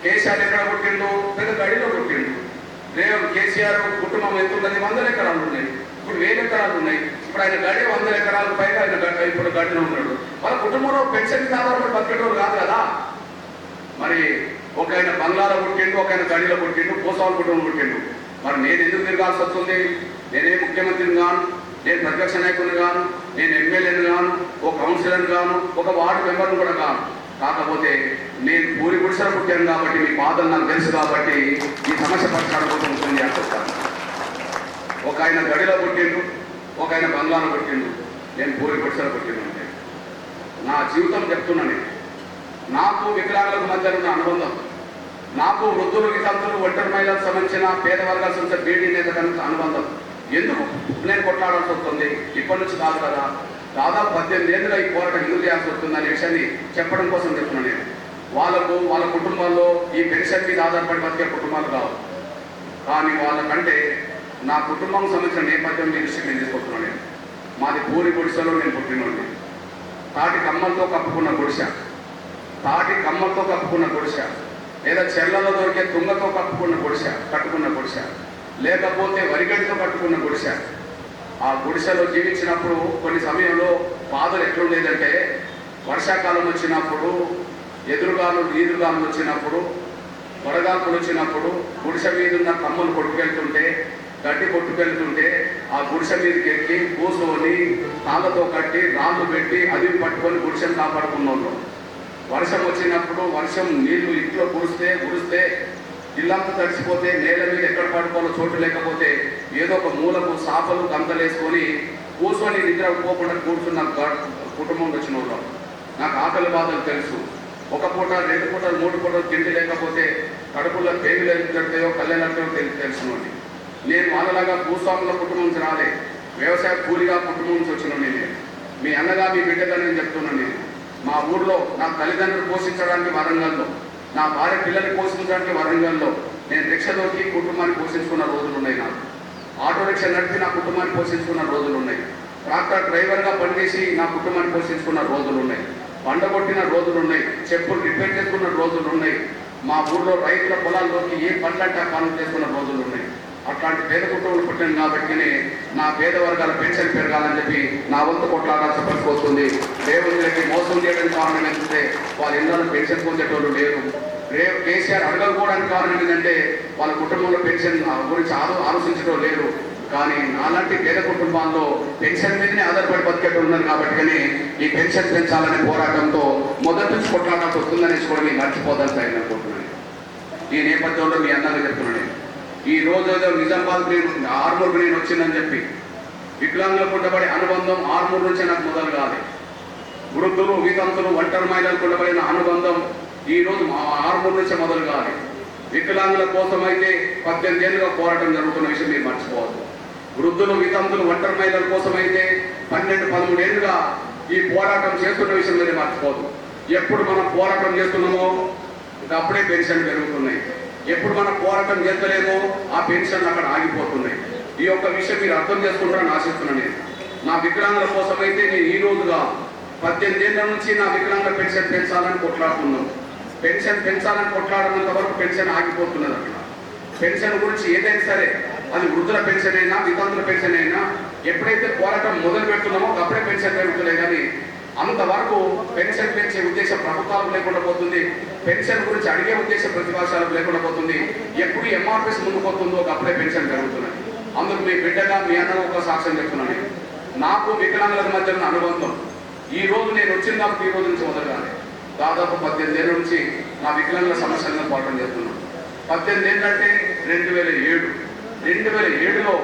కేసీఆర్ ఎక్కడ పుట్టిండు? పెద్ద గడిలో పుట్టిండు. కేసీఆర్ కుటుంబం ఎంత ఉన్నది? 100 ఎకరాలు ఉన్నాయి. ఇప్పుడు 1000 ఎకరాలు ఉన్నాయి. ఇప్పుడు ఆయన గడి 100 ఎకరాల పైగా ఆయన ఇప్పుడు గడిలో ఉన్నాడు. వాళ్ళ కుటుంబంలో పెన్షన్ ఆధారపడి బతికేటోడు కాదు కదా. మరి ఒక ఆయన బంగ్లాలో పుట్టిండు, ఒక ఆయన గడిలో పుట్టిండు, భూస్వామి కుటుంబం పుట్టిండు. మరి నేను ఎందుకు తిరగాల్సి వస్తుంది? నేనే ముఖ్యమంత్రిని గాను, నేను ప్రతిపక్ష నాయకుని గాను, నేను ఎమ్మెల్యేని గాను, ఒక కౌన్సిలర్ని గాను, ఒక వార్డు మెంబర్ని కూడా గాను. కాకపోతే నేను పూరి గుడిసెలు పుట్టాను కాబట్టి మీ బాధలు నాకు తెలుసు కాబట్టి ఈ సమస్య పరిష్కారం కోసం ఉంటుంది చేస్తాను. ఒక ఆయన గడిలో పుట్టిండు, ఒక ఆయన బంగ్లాలో పుట్టిండు, నేను పూరి గుడిసెలు పుట్టిండు. అంటే నా జీవితం చెప్తున్నాను. నాకు వికలాంగులకు మధ్య ఉన్న అనుబంధం, నాకు వృద్ధులు, వితంతులు, ఒంటరి మహిళలకు సంబంధించిన పేద వర్గాల సంబంధించిన బీడీ నేతలకు అనుబంధం. ఎందుకు నేను కొట్లాడాల్సి వస్తుంది? ఇప్పటి నుంచి కాదు కదా, దాదాపు 18 ఏళ్ళుగా ఈ పోరాటం ఎందుకు చేయాల్సి వస్తుంది అనే విషయాన్ని చెప్పడం కోసం చెప్తున్నాను నేను. వాళ్ళకు వాళ్ళ కుటుంబాల్లో ఈ పెన్షన్ మీద ఆధారపడి బతికే కుటుంబాలు కావు. కానీ వాళ్ళకంటే నా కుటుంబం సంబంధించిన నేపథ్యం మీ దృష్టికి నేను తీసుకొస్తున్నాను నేను. మాది పూరి గుడిసెలో నేను పుట్టినోడిని. తాటి కమ్మలతో కప్పుకున్న గుడిసె, తాటి కమ్మలతో కప్పుకున్న గుడిసె, లేదా చెర్లలో దొరికే తుంగతో కట్టుకున్న గుడిసె, లేకపోతే వరిగడ్డితో కట్టుకున్న గుడిసె. ఆ గుడిసెలో జీవించినప్పుడు కొన్ని సమయంలో బాధలు ఎట్లుండేదంటే, వర్షాకాలం వచ్చినప్పుడు, ఈదురుగాలు వచ్చినప్పుడు, వడగాల్పులు వచ్చినప్పుడు గుడిసె మీద ఉన్న కమ్మలు కొట్టుకెళ్తుంటే, గడ్డి కొట్టుకెళ్తుంటే ఆ గుడిసె మీదకి ఎక్కి కూర్చొని తాళ్ళతో కట్టి రాళ్ళు పెట్టి అది పట్టుకొని గుడిసెను కాపాడుకున్నాళ్ళు. వర్షం వచ్చినప్పుడు వర్షం నీళ్లు ఇంట్లో కురిస్తే ఇల్లంతా తడిసిపోతే నేల మీద ఎక్కడ పడుకోవాలో చోటు లేకపోతే ఏదో ఒక మూలకు సాపలు గంతలేసుకొని కూర్చొని నిద్ర పోకుండా కూర్చున్న కుటుంబం వచ్చిన వాళ్ళు. నాకు ఆకలి బాధలు తెలుసు. ఒక పూట, 2 పూటలు, 3 పూటలు తిండి లేకపోతే కడుపుల్లో పేగులు ఎత్తుతాయో కళ్ళెళ్ళతాయో తెలుసునండి. నేను వాళ్ళలాగా భూస్వాముల కుటుంబం నుంచి రాలే, వ్యవసాయ కూలిగా కుటుంబం నుంచి వచ్చిన నేను. మీ అన్నగా మీ బిడ్డగా నేను చెప్తున్నాను. నేను మా ఊర్లో నా తల్లిదండ్రులు పోషించడానికి వరంగల్లో, నా భార్య పిల్లల్ని పోషించడానికి వరంగల్లో నేను రిక్ష దొరికి కుటుంబాన్ని పోషించుకున్న రోజులు ఉన్నాయి. నాకు ఆటో రిక్షా నడిపి నా కుటుంబాన్ని పోషించుకున్న రోజులు ఉన్నాయి. ట్రాక్టర్ డ్రైవర్గా పనిచేసి నా కుటుంబాన్ని పోషించుకున్న రోజులు ఉన్నాయి. పండగొట్టిన రోజులు ఉన్నాయి. చెప్పులు రిపేర్ చేసుకున్న రోజులు ఉన్నాయి. మా ఊర్లో రైతుల పొలాల్లోకి ఏ పంటంటే ఆ పనులు చేసుకున్న రోజులు ఉన్నాయి. అట్లాంటి పేద కుటుంబంలో పుట్టాను కాబట్టి నా పేద వర్గాల పెన్షన్ పెరగాలని చెప్పి నా వంతు కొట్లాడాల్సిన పరిస్థితి వస్తుంది. రేవంత్కి మోసం చేయడానికి కారణం ఏంటంటే వాళ్ళ ఇళ్ళలో పెన్షన్ పొందేటోళ్ళు లేరు. రేపు కేసీఆర్ అడగకపోవడానికి కారణం ఏంటంటే వాళ్ళ కుటుంబంలో పెన్షన్ గురించి ఆలోచించడం లేరు. కానీ అలాంటి పేద కుటుంబాల్లో పెన్షన్ మీదనే ఆధారపడి బతికేటూ ఉన్నారు కాబట్టి ఈ పెన్షన్ పెంచాలనే పోరాటంతో మొదటి నుంచి కొట్లాడాల్సి వస్తుందనేసి కూడా మీరు మర్చిపోదాల్సి అయింది అనుకుంటున్నాను. ఈ నేపథ్యంలో మీ అన్నగా చెప్తున్నాను, ఈ రోజు ఏదో నిజామాబాద్ ఆర్మూర్ నేను వచ్చిందని చెప్పి వికలాంగులకు ఉండబడే అనుబంధం ఆర్మూర్ నుంచే నాకు మొదలు కాదు. వృద్ధులు, వితంతులు, ఒంటరి మహిళలకు ఉండబడిన అనుబంధం ఈ రోజు ఆర్మూర్ నుంచే మొదలు కాదు. వికలాంగుల కోసం అయితే 18 ఏళ్ళుగా పోరాటం జరుగుతున్న విషయం మీరు మర్చిపోవద్దు. వృద్ధులు, వితంతులు, ఒంటరి మహిళల కోసం అయితే 12-13 ఏళ్ళుగా ఈ పోరాటం చేస్తున్న విషయం మీరు మర్చిపోవద్దు. ఎప్పుడు మనం పోరాటం చేస్తున్నామో అప్పుడే పెన్షన్ పెరుగుతున్నాయి. ఎప్పుడు మనం పోరాటం చేస్తలేమో ఆ పెన్షన్లు అక్కడ ఆగిపోతున్నాయి. ఈ యొక్క విషయం మీరు అర్థం చేసుకుంటారని ఆశిస్తున్నాను. నేను నా వికలాంగుల కోసం అయితే నేను ఈ రోజుగా 18 ఏళ్ళ నుంచి నా వికలాంగుల పెన్షన్ పెంచాలని కొట్లాడుతున్నాను. పెన్షన్ పెంచాలని కొట్లాడినంత వరకు పెన్షన్ ఆగిపోతున్నది. అక్కడ పెన్షన్ గురించి ఏదైనా సరే, అది వృద్ధుల పెన్షన్ అయినా వితంతుల పెన్షన్ అయినా ఎప్పుడైతే పోరాటం మొదలు పెడుతున్నామో అప్పుడే పెన్షన్ పెరుగుతున్నాయి. కానీ అంతవరకు పెన్షన్ పెంచే ఉద్దేశం ప్రభుత్వాలకు లేకుండా పోతుంది. పెన్షన్ గురించి అడిగే ఉద్దేశం ప్రతిపక్షాలకు లేకుండా పోతుంది. ఎప్పుడు ఎంఆర్పీఎస్ ముందుకు పోతుందో అప్పుడే పెన్షన్ పెరుగుతున్నది. అందుకు మీ బిడ్డగా మీ అన్న ఒక సాక్ష్యం చెప్తున్నాను. నాకు వికలాంగుల మధ్య ఉన్న అనుబంధం ఈ రోజు నేను వచ్చిన కాబట్టి ఈ రోజు నుంచి మొదలుగానే దాదాపు 18 ఏళ్ళ నుంచి నా వికలాంగుల సమస్యలను పోరాటం చేస్తున్నాను. 18 ఏళ్ళంటే 2007లో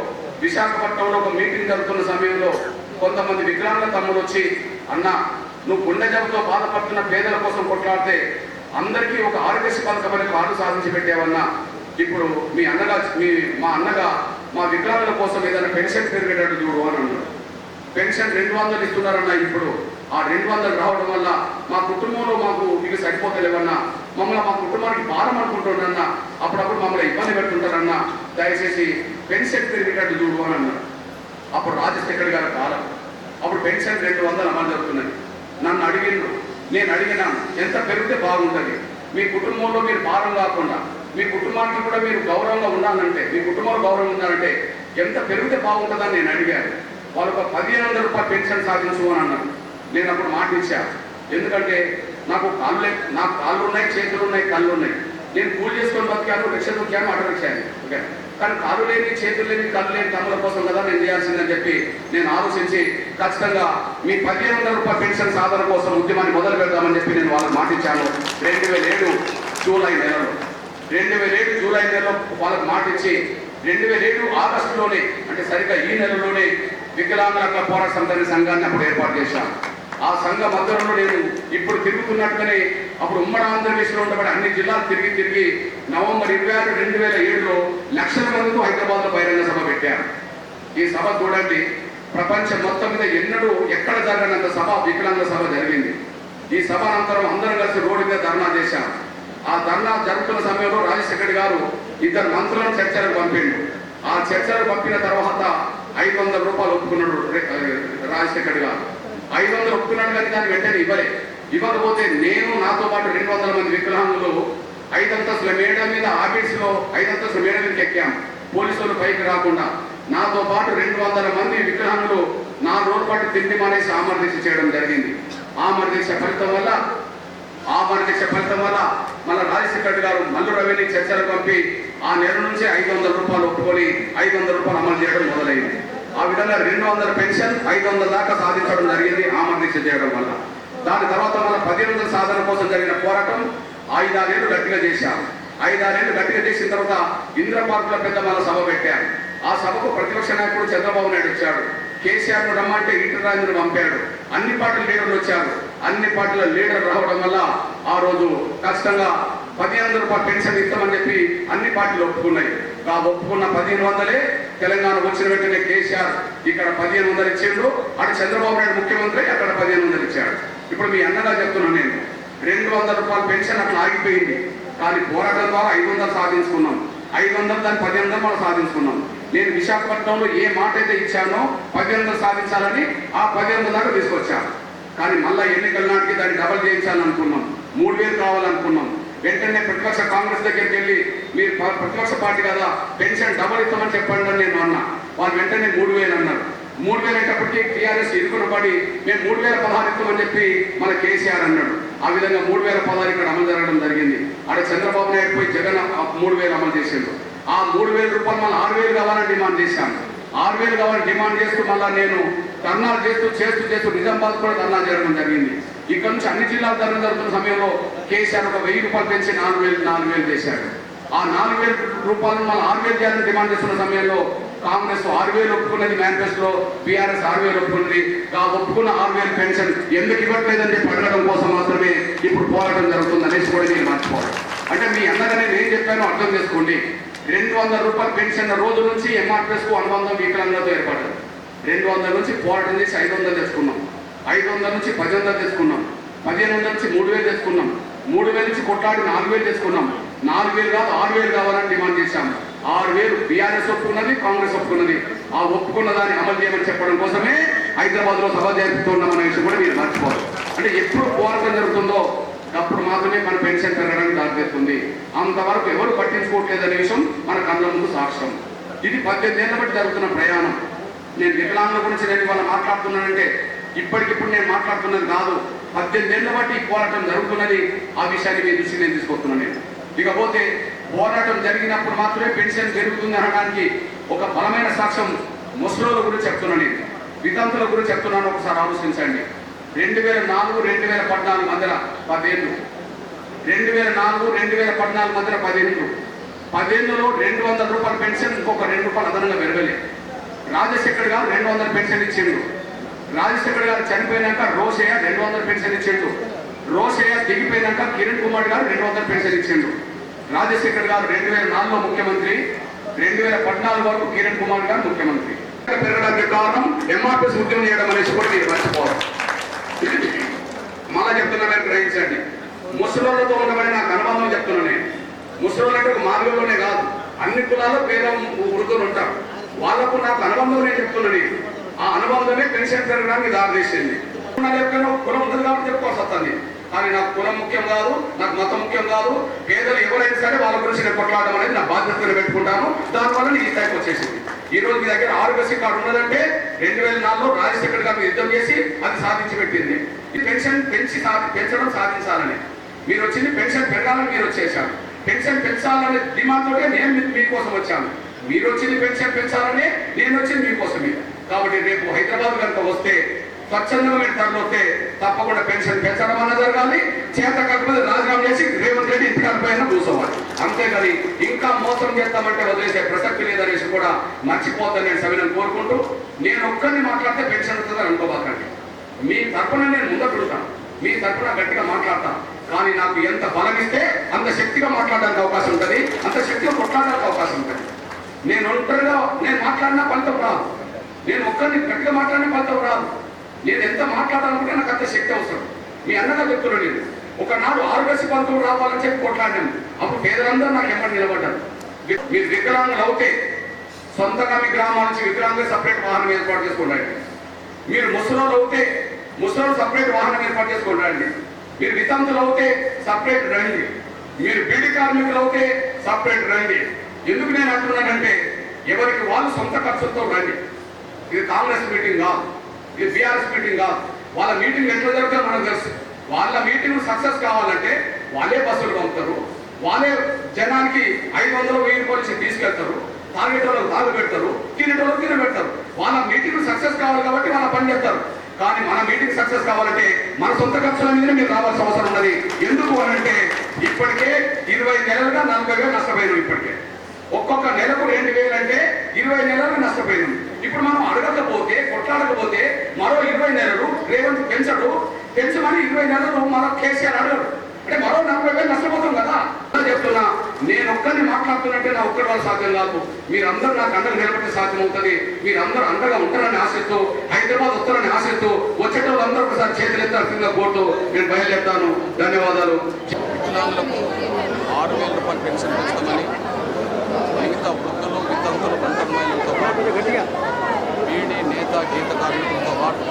విశాఖపట్నంలో ఒక మీటింగ్ జరుగుతున్న సమయంలో కొంతమంది వికలాంగుల తమ్ముడు వచ్చి, అన్న నువ్వు గుండె జబ్బుతో బాధపడుతున్న పేదల కోసం కొట్లాడితే అందరికీ ఒక ఆరోగ్యశ్రీ పథకం అనే కార్డు సాధించి పెట్టేవన్నా, ఇప్పుడు మా అన్నగా మా వికలాంగుల కోసం ఏదైనా పెన్షన్ పెరిగేటట్టు చూడు అని అన్నాడు. పెన్షన్ 200 ఇస్తున్నారన్నా. ఇప్పుడు ఆ 200 రావడం వల్ల మా కుటుంబంలో మీకు సరిపోతలేవన్నా, మా కుటుంబానికి భారం అనుకుంటున్నా, అప్పుడప్పుడు మమ్మల్ని ఇబ్బంది పెడుతుంటారన్నా, దయచేసి పెన్షన్ పెరిగేటట్టు చూడు అని అన్నాడు. అప్పుడు రాజశేఖర్ గారి కాలం, అప్పుడు పెన్షన్ 200 అమలు జరుగుతున్నది. నన్ను నేను అడిగినాను ఎంత పెరిగితే బాగుంటుంది, మీ కుటుంబంలో మీరు భారం కాకుండా మీ కుటుంబానికి కూడా మీరు గౌరవంగా ఉండాలంటే, మీ కుటుంబంలో గౌరవం ఉండాలంటే ఎంత పెరిగితే బాగుంటుందని నేను అడిగాను. వాళ్ళు ఒక 1500 రూపాయలు పెన్షన్ సాధించు అని అన్నారు. నేను అప్పుడు మాట ఇచ్చాను. ఎందుకంటే నాకు కాళ్ళు ఉన్నాయి, చేతులు ఉన్నాయి, కళ్ళు ఉన్నాయి. నేను కూలి చేసుకొని బతికాను, రిక్ష దొక్కాను, ఆటో రిక్షాను. ఓకే, కానీ కాళ్ళు లేని, చేతులు లేని, కళ్ళు లేని తమ్ముల కోసం కదా నేను చేయాల్సిందని చెప్పి నేను ఆలోచించి ఖచ్చితంగా మీ 1500 రూపాయల పెన్షన్ సాధన కోసం ఉద్యమాన్ని మొదలు పెడదామని చెప్పి నేను వాళ్ళకి మాట ఇచ్చాను. 2007 జూలై నెలలో వాళ్ళకి మాట ఇచ్చి 2007 ఆగస్టులోనే, అంటే సరిగ్గా ఈ నెలలోనే వికలాంగుల పోరాట సమితి సంఘాన్ని అప్పుడు ఏర్పాటు చేశాను. ఆ సంఘ మధ్యలో నేను ఇప్పుడు తిరుగుతున్నట్టుగానే అప్పుడు ఉమ్మడి ఆంధ్రప్రదేశ్లో ఉండబడి అన్ని జిల్లాలు తిరిగి నవంబర్ 26, 2007లో లక్షల మందితో హైదరాబాద్లో బహిరంగ సభ పెట్టారు. ఈ సభ చూడండి, ప్రపంచం మొత్తం మీద ఎక్కడ జరగనంత సభ వికలాంగుల సభ జరిగింది. ఈ సభ అనంతరం అందరం కలిసి రోడ్డు మీద ధర్నా చేశాం. ఆ ధర్నా జరుగుతున్న సమయంలో రాజశేఖర్ గారు 2 మంత్రులను చర్చలకు పంపిండు. ఆ చర్చలకు పంపిన తర్వాత 500 రూపాయలు ఒప్పుకున్నాడు రాజశేఖర్ గారు. 500 ఒప్పుకున్నాడు కానీ దాన్ని వెంటనే ఇవ్వకపోతే నేను నాతో పాటు 200 మంది వికలాంగులు 5 అంతస్తుల మేడ మీద ఆఫీసులో 5 అంతస్తుల మేడ మీదకి ఎక్కాం. పోలీసులు పైకి రాకుండా నాతో పాటు 200 మంది వికలాంగులు 4 రోజుల పాటు తిండి మానేసి ఆమరదీక్ష చేయడం జరిగింది. ఆమరదీక్ష ఫలితం వల్ల మళ్ళీ రాజశేఖర్ గారు మల్లు రవిని చర్చలకు పంపి ఆ నెల నుంచి 500 రూపాయలు ఒప్పుకొని 500 రూపాయలు అమలు చేయడం మొదలైంది. ఆ విధంగా 200 పెన్షన్ 500 దాకా సాధించడం జరిగింది ఆమరదీక్ష చేయడం వల్ల. దాని తర్వాత మన 1500 సాధన కోసం జరిగిన పోరాటం 5-6 ఏళ్ళు గట్టిగా చేశాం. 5-6 ఏళ్ళు గట్టిగా చేసిన తర్వాత ఇంద్రపార్కుల పెద్ద మన సభ పెట్టారు. ఆ సభకు ప్రతిపక్ష నాయకుడు చంద్రబాబు నాయుడు వచ్చాడు. కేసీఆర్ను రమ్మంటే ఈటల రాజేంద్రను పంపాడు. అన్ని పార్టీల లీడర్లు వచ్చారు. అన్ని పార్టీల లీడర్ రావడం వల్ల ఆ రోజు ఖచ్చితంగా 1500 రూపాయలు పెన్షన్ ఇస్తామని చెప్పి అన్ని పార్టీలు ఒప్పుకున్నాయి. ఆ ఒప్పుకున్న 1500 తెలంగాణ వచ్చిన వెంటనే కేసీఆర్ ఇక్కడ 1500 ఇచ్చిండు. అటు చంద్రబాబు నాయుడు ముఖ్యమంత్రి అక్కడ 1500 ఇచ్చాడు. ఇప్పుడు మీ అన్నగా చెప్తున్నాను, నేను 200 రూపాయల పెన్షన్ అట్లా ఆగిపోయింది. కానీ పోరాటం ద్వారా 500 సాధించుకున్నాం. 500 దాన్ని 1500 మనం సాధించుకున్నాం. నేను విశాఖపట్నంలో ఏ మాట అయితే ఇచ్చానో 1500 సాధించాలని ఆ 1500 దాకా తీసుకొచ్చాను. కానీ మళ్ళీ ఎన్నికల నాటికి దాన్ని డబల్ చేయించాలనుకున్నాం. 3000 కావాలనుకున్నాం. వెంటనే ప్రతిపక్ష కాంగ్రెస్ దగ్గరికి వెళ్ళి మీరు ప్రతిపక్ష పార్టీ కదా పెన్షన్ డబుల్ ఇస్తామని చెప్పండి అని నేను అన్నా. వాళ్ళు వెంటనే 3,000 అన్నారు. 3,000 అయినప్పటికీ టీఆర్ఎస్ ఇరుకున పడి మేము 3,016 ఇస్తామని చెప్పి మన కేసీఆర్ అన్నాడు. ఆ విధంగా 3,016 ఇక్కడ అమలు జరగడం జరిగింది. అక్కడ చంద్రబాబు నాయుడు పోయి జగన్ 3,000 అమలు చేసిండు. ఆ 3,000 రూపాయలు మళ్ళీ 6,000 కావాలని డిమాండ్ చేశాను. 6,000 కావాలని డిమాండ్ చేస్తూ మళ్ళీ నేను ధర్నాలు చేస్తూ నిజామాబాద్ కూడా ధర్నా చేయడం జరిగింది. ఇక్కడ నుంచి అన్ని జిల్లాలు ధర్నా జరుగుతున్న సమయంలో కేసీఆర్ ఒక 1,000 రూపాయలు పెంచి 4,000 చేశాడు. ఆ 4,000 రూపాయలను మళ్ళీ 6,000 చేయాలని డిమాండ్ చేస్తున్న సమయంలో కాంగ్రెస్ 6,000 ఒప్పుకున్నది, మేనిఫెస్టోలో బీఆర్ఎస్ 6,000 ఒప్పుకున్నది. ఆ ఒప్పుకున్న 6,000 పెన్షన్ ఎందుకు ఇవ్వట్లేదని చెప్పి అడగడం కోసం మాత్రమే ఇప్పుడు పోరాటం జరుగుతుంది అనేసి కూడా మీరు మర్చిపోవాలి. అంటే మీ అన్నగానే నేను చెప్పానో అర్థం చేసుకోండి. 200 రూపాయలు పెన్షన్ రోజు నుంచి ఎంఆర్పిఎస్కు అనుబంధం వికలాంగులతో ఏర్పడ్డారు. 200 నుంచి పోరాటం చేసి 500 తెచ్చుకున్నాం. 500 నుంచి 10,000 తెచ్చుకున్నాం. 1,500 నుంచి 3,000 తెచ్చుకున్నాం. 3,000 నుంచి కొట్లాడి 4,000 తెచ్చుకున్నాం. 4,000 కాదు 6,000 కావాలని డిమాండ్ చేశాం. 6,000 బీఆర్ఎస్ ఒప్పుకున్నది, కాంగ్రెస్ ఒప్పుకున్నది. ఆ ఒప్పుకున్న దాన్ని అమలు చేయమని చెప్పడం కోసమే హైదరాబాద్ లో సభ జరుపుతున్నామన్న విషయం కూడా మీరు మర్చిపోవాలి. అంటే ఎప్పుడు పోరాటం జరుగుతుందో అప్పుడు మాత్రమే మన పెన్షన్ పెరగడానికి దారితీస్తుంది. అంతవరకు ఎవరు పట్టించుకోవట్లేదనే విషయం మన కళ్ళ ముందు సాక్ష్యం. ఇది 18 ఏళ్ల బట్టి జరుగుతున్న ప్రయాణం. నేను వికలాంగుల గురించి నేను ఇవాళ మాట్లాడుతున్నానంటే ఇప్పటికిప్పుడు నేను మాట్లాడుతున్నది కాదు. 18 ఏళ్ల బట్టి ఈ పోరాటం జరుగుతున్నది. ఆ విషయాన్ని మీ దృష్టికి నేను తీసుకొస్తున్నాను. ఇకపోతే పోరాటం జరిగినప్పుడు మాత్రమే పెన్షన్ పెరుగుతుంది అనడానికి ఒక బలమైన సాక్ష్యం ముసలోళ్ళ గురించి చెప్తున్నాను. నేను వితంతుల గురించి చెప్తున్నాను. ఒకసారి ఆలోచించండి. 2004, 2014 మధ్యన 10 ఏళ్ళు. 2004, 2014 మధ్యన 10 ఏళ్ళు. 10 ఏళ్ళలో 200 రూపాయల పెన్షన్ ఇంకొక 2 రూపాయలు అదనంగా పెరగలే. రాజశేఖర్ గారు 200 పెన్షన్ ఇచ్చిండు. రాజశేఖర్ గారు చనిపోయినాక రోషయ్య 200 పెన్షన్ ఇచ్చిండు. రోషయ్య దిగిపోయినాక కిరణ్ కుమార్ గారు 200 పెన్షన్ ఇచ్చిండు. రాజశేఖర్ గారు 2004లో ముఖ్యమంత్రి, 2014 వరకు కిరణ్ కుమార్ గారు ముఖ్యమంత్రి. పెరగడానికి కారణం ఎంఆర్పిఎస్ ఉద్యమం చేయడం అనేసి కూడా మీరు మర్చిపోవాలి. మళ్ళా చెప్తున్నాను, గ్రహించండి. ముసలోళ్ళతో ఉండమని నాకు అనుబంధం చెప్తున్నాను. నేను ముసలోళ్ళు అంటే ఒక మార్గంలోనే కాదు, అన్ని కులాల్లో పేద వృద్ధులు ఉంటారు. వాళ్లకు నాకు అనుబంధం నేను చెప్తున్నాను. ఆ అనుబంధమే పెన్షన్ పెరగడానికి దారితీసింది. కులం ఉంటుంది కాబట్టి చెప్పుకోవాల్సి వస్తుంది. కానీ నాకు కులం ముఖ్యం కాదు, నాకు మతం ముఖ్యం కాదు. పేదలు ఎవరైనా సరే వాళ్ళ గురించి నేను కొట్లాడడం అనేది నా బాధ్యతను పెట్టుకుంటాను. దానివల్ల నేను ఈ స్థాయికి వచ్చేసింది. ఈ రోజు మీ దగ్గర ఆరోగ్యశ్రీ కార్డు ఉన్నదంటే 2004లో రాజశేఖర్ గారు యుద్ధం చేసి అది సాధించి పెట్టింది. ఈ పెన్షన్ పెంచడం సాధించాలని మీరు వచ్చింది. పెన్షన్ పెరగాలని మీరు వచ్చేసారు. పెన్షన్ పెంచాలనే డిమాండ్ తోటే నేను మీకోసం వచ్చాను. మీరు వచ్చింది పెన్షన్ పెంచాలని, నేను వచ్చింది మీకోసమే. కాబట్టి రేపు హైదరాబాద్ కనుక వస్తే స్వచ్ఛందంగా మీరు తరలితే తప్పకుండా పెన్షన్ పెంచడం అన్న జరగాలి. చేత కాకపోతే రాజీనామా చేసి రేవంత్ రెడ్డి ఇంటికాడిపైన కూర్చోవాలి. అంతేగాని ఇంకా మోసం చేస్తామంటే వదిలేసే ప్రసక్తి లేదనేసి కూడా మర్చిపోద్దని నేను సవినని కోరుకుంటూ, నేను ఒక్కరిని మాట్లాడితే పెన్షన్ వస్తుందని అనుకోబాకండి. మీ తరఫున నేను ముందడుగుతాను, మీ తరఫున గట్టిగా మాట్లాడతాను. కానీ నాకు ఎంత బలం ఇస్తే అంత శక్తిగా మాట్లాడడానికి అవకాశం ఉంటుంది, అంత శక్తిగా కొట్లాడడానికి అవకాశం ఉంటుంది. నేను ఒంటరిగా నేను మాట్లాడినా ఫలితం రాదు. నేను ఒక్కరిని గట్టిగా మాట్లాడినా ఫలితం రాదు. నేను ఎంత మాట్లాడాలనుకుంటే నాకు అంత శక్తి అవసరం. మీ అన్నగా చెప్తున్నాను. నేను ఒకనాడు ఆరోగ్యశ్రీ పథకం రావాలని చెప్పి కొట్లాడినాను. అప్పుడు పేదలందరూ నాకు ఎమ్మడి నిలబడ్డారు. మీరు వికలాంగులు అవుతే సొంతంగా మీ గ్రామాల నుంచి వికలాంగులు సపరేట్ వాహనం ఏర్పాటు చేసుకోండి. మీరు ముసలోళ్ళు అవుతే ముసలోళ్ళు సపరేట్ వాహనం ఏర్పాటు చేసుకోండి. మీరు వితంతులు అవుతే సపరేట్ రండి. మీరు బీడీ కార్మికులు అవుతే సపరేట్ రండి. ఎందుకు నేను అంటున్నానంటే ఎవరికి వాళ్ళు సొంత ఖర్చులతో రండి. ఇది కాంగ్రెస్ మీటింగ్ కాదు, ఇది బీఆర్ఎస్ మీటింగ్ కాదు. వాళ్ళ మీటింగ్ ఎట్లా జరుగుతుందో మనకు తెలుసు. వాళ్ళ మీటింగ్ సక్సెస్ కావాలంటే వాళ్ళే బస్సులు పంపుతారు, వాళ్ళే జనానికి 500, 1000 రూపాయలు తీసుకెళ్తారు, తాగేటోళ్ళకు తాగు పెడతారు, తినేటోళ్ళకు తినబెడతారు. వాళ్ళ మీటింగ్ సక్సెస్ కావాలి కాబట్టి వాళ్ళ పని చేస్తారు. కానీ మన మీటింగ్ సక్సెస్ కావాలంటే మన సొంత ఖర్చుల మీద మీరు రావాల్సిన అవసరం ఉన్నది. ఎందుకు అనంటే ఇప్పటికే 20 నెలలుగా 40,000 నష్టపోయినాం. ఇప్పటికే ఒక్కొక్క నెలకు 2,000 అంటే 20 నెలలు నష్టపోయింది. ఇప్పుడు మనం అడగకపోతే కొట్లాడకపోతే మరో 20 నెలలు రేవంత్ పెంచమని 20 నెలలు మన కేసీఆర్ అడగడు అంటే మరో 40,000 నష్టపోతాం కదా. చెప్తున్నా, నేను ఒక్కరిని మాట్లాడుతున్నట్టే నా ఒక్కడి వల్ల సాధ్యం కాదు. మీరందరూ నాకు అండగా నిలబడితే సాధ్యం అవుతుంది. మీరందరూ అండగా ఉంటారని ఆశిస్తూ, హైదరాబాద్ వస్తారని ఆశిస్తూ, వచ్చేటోళ్ళు అందరూ ఒకసారి చేతులు ఎత్తాల్సిందిగా కోరుతూ నేను బయలుదేరుతాను. ధన్యవాదాలు. వికలాంగులకు 6,000 రూపాయలు పెన్షన్ పెంచుతామని మిగతా వృద్ధులు, వితంతులు, ఒంటరి మహిళలతో పాటు బీడీ, నేత, గీత కార్మికులతో పాటు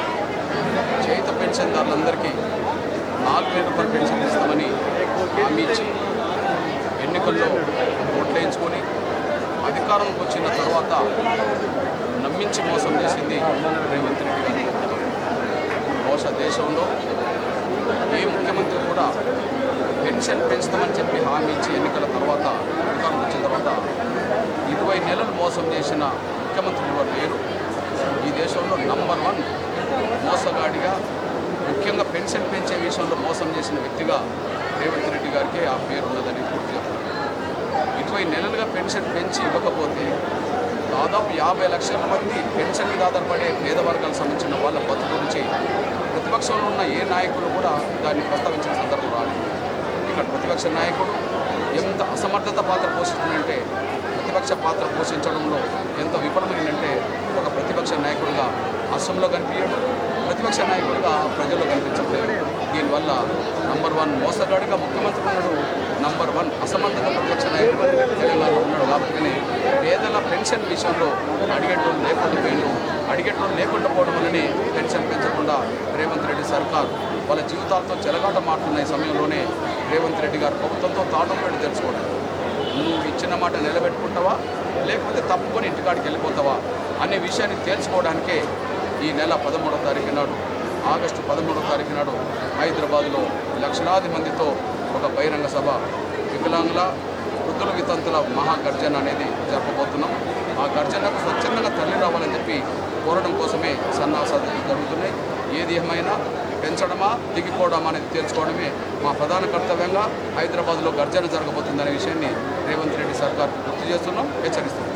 చేత పెన్షన్దారులందరికీ 4,000 రూపాయలు పెన్షన్ ఇస్తామని హామీ ఇచ్చి ఎన్నికల్లో ఓట్లేయించుకొని అధికారంలోకి వచ్చిన తర్వాత నమ్మించి మోసం చేసింది రేవంత్ రెడ్డి గారు. బహుశా దేశంలో ఏ ముఖ్యమంత్రి కూడా పెన్షన్ పెంచుతామని చెప్పి హామీ ఇచ్చి ఎన్నికల తర్వాత అధికారం వచ్చిన తర్వాత 20 నెలలు మోసం చేసిన ముఖ్యమంత్రులు ఎవరు లేరు. ఈ దేశంలో నంబర్ 1 మోసగాడిగా, ముఖ్యంగా పెన్షన్ పెంచే విషయంలో మోసం చేసిన వ్యక్తిగా రేవంత్ రెడ్డి గారికి ఆ పేరు ఉన్నదని పూర్తిగా 20 నెలలుగా పెన్షన్ పెంచి ఇవ్వకపోతే దాదాపు 50 లక్షల మంది పెన్షన్ మీద ఆధారపడే పేద వర్గాలకు సంబంధించిన వాళ్ళ బతుకు గురించి ప్రతిపక్షంలో ఉన్న ఏ నాయకులు కూడా దాన్ని ప్రస్తావించిన సందర్భం రాలేదు. ఇక్కడ ప్రతిపక్ష నాయకుడు ఎంత అసమర్థత పాత్ర పోషిస్తుందంటే, ప్రతిపక్ష పాత్ర పోషించడంలో ఎంత విఫలమైందంటే, ఒక ప్రతిపక్ష నాయకుడిగా అసెంబ్లీలో కనిపించడు, ప్రతిపక్ష నాయకుడిగా ప్రజల్లో కనిపించట్లేదు. దీనివల్ల నంబర్ 1 మోసగాడిగా ముఖ్యమంత్రి ఉన్నాడు, నంబర్ 1 అసమర్థత ప్రతిపక్ష నాయకుడు తెలంగాణలో ఉన్నాడు. కాబట్టి పేదల పెన్షన్ విషయంలో అడిగేటోళ్ళు లేకుండా పోవడం వల్లనే పెన్షన్ పెంచకుండా రేవంత్ రెడ్డి సర్కార్ వాళ్ళ జీవితాలతో చెలగాటమాడుతున్న ఈ సమయంలోనే రేవంత్ రెడ్డి గారు ప్రభుత్వంతో తాటంపేట తెలుసుకోవడం, నువ్వు ఇచ్చిన మాట నిలబెట్టుకుంటావా లేకపోతే తప్పుకొని ఇంటికాడికి వెళ్ళిపోతావా అనే విషయాన్ని తేల్చుకోవడానికే ఈ నెల 13వ తారీఖు నాడు, ఆగస్టు 13వ తారీఖు నాడు హైదరాబాద్లో లక్షలాది మందితో ఒక బహిరంగ సభ, వికలాంగుల వృద్ధుల వితంతుల మహాగర్జన అనేది జరపబోతున్నాం. ఆ గర్జనకు స్వచ్ఛందంగా తల్లి రావాలని చెప్పి కోరడం కోసమే సన్నాసాలు జరుగుతున్నాయి. ఏది ఏమైనా పెంచడమా దిగిపోవడమా అనేది తేల్చుకోవడమే మా ప్రధాన కర్తవ్యంగా హైదరాబాద్లో గర్జన జరగబోతుందనే విషయాన్ని రేవంత్ రెడ్డి సర్కార్ గుర్తు చేస్తున్నాం, హెచ్చరిస్తున్నాం.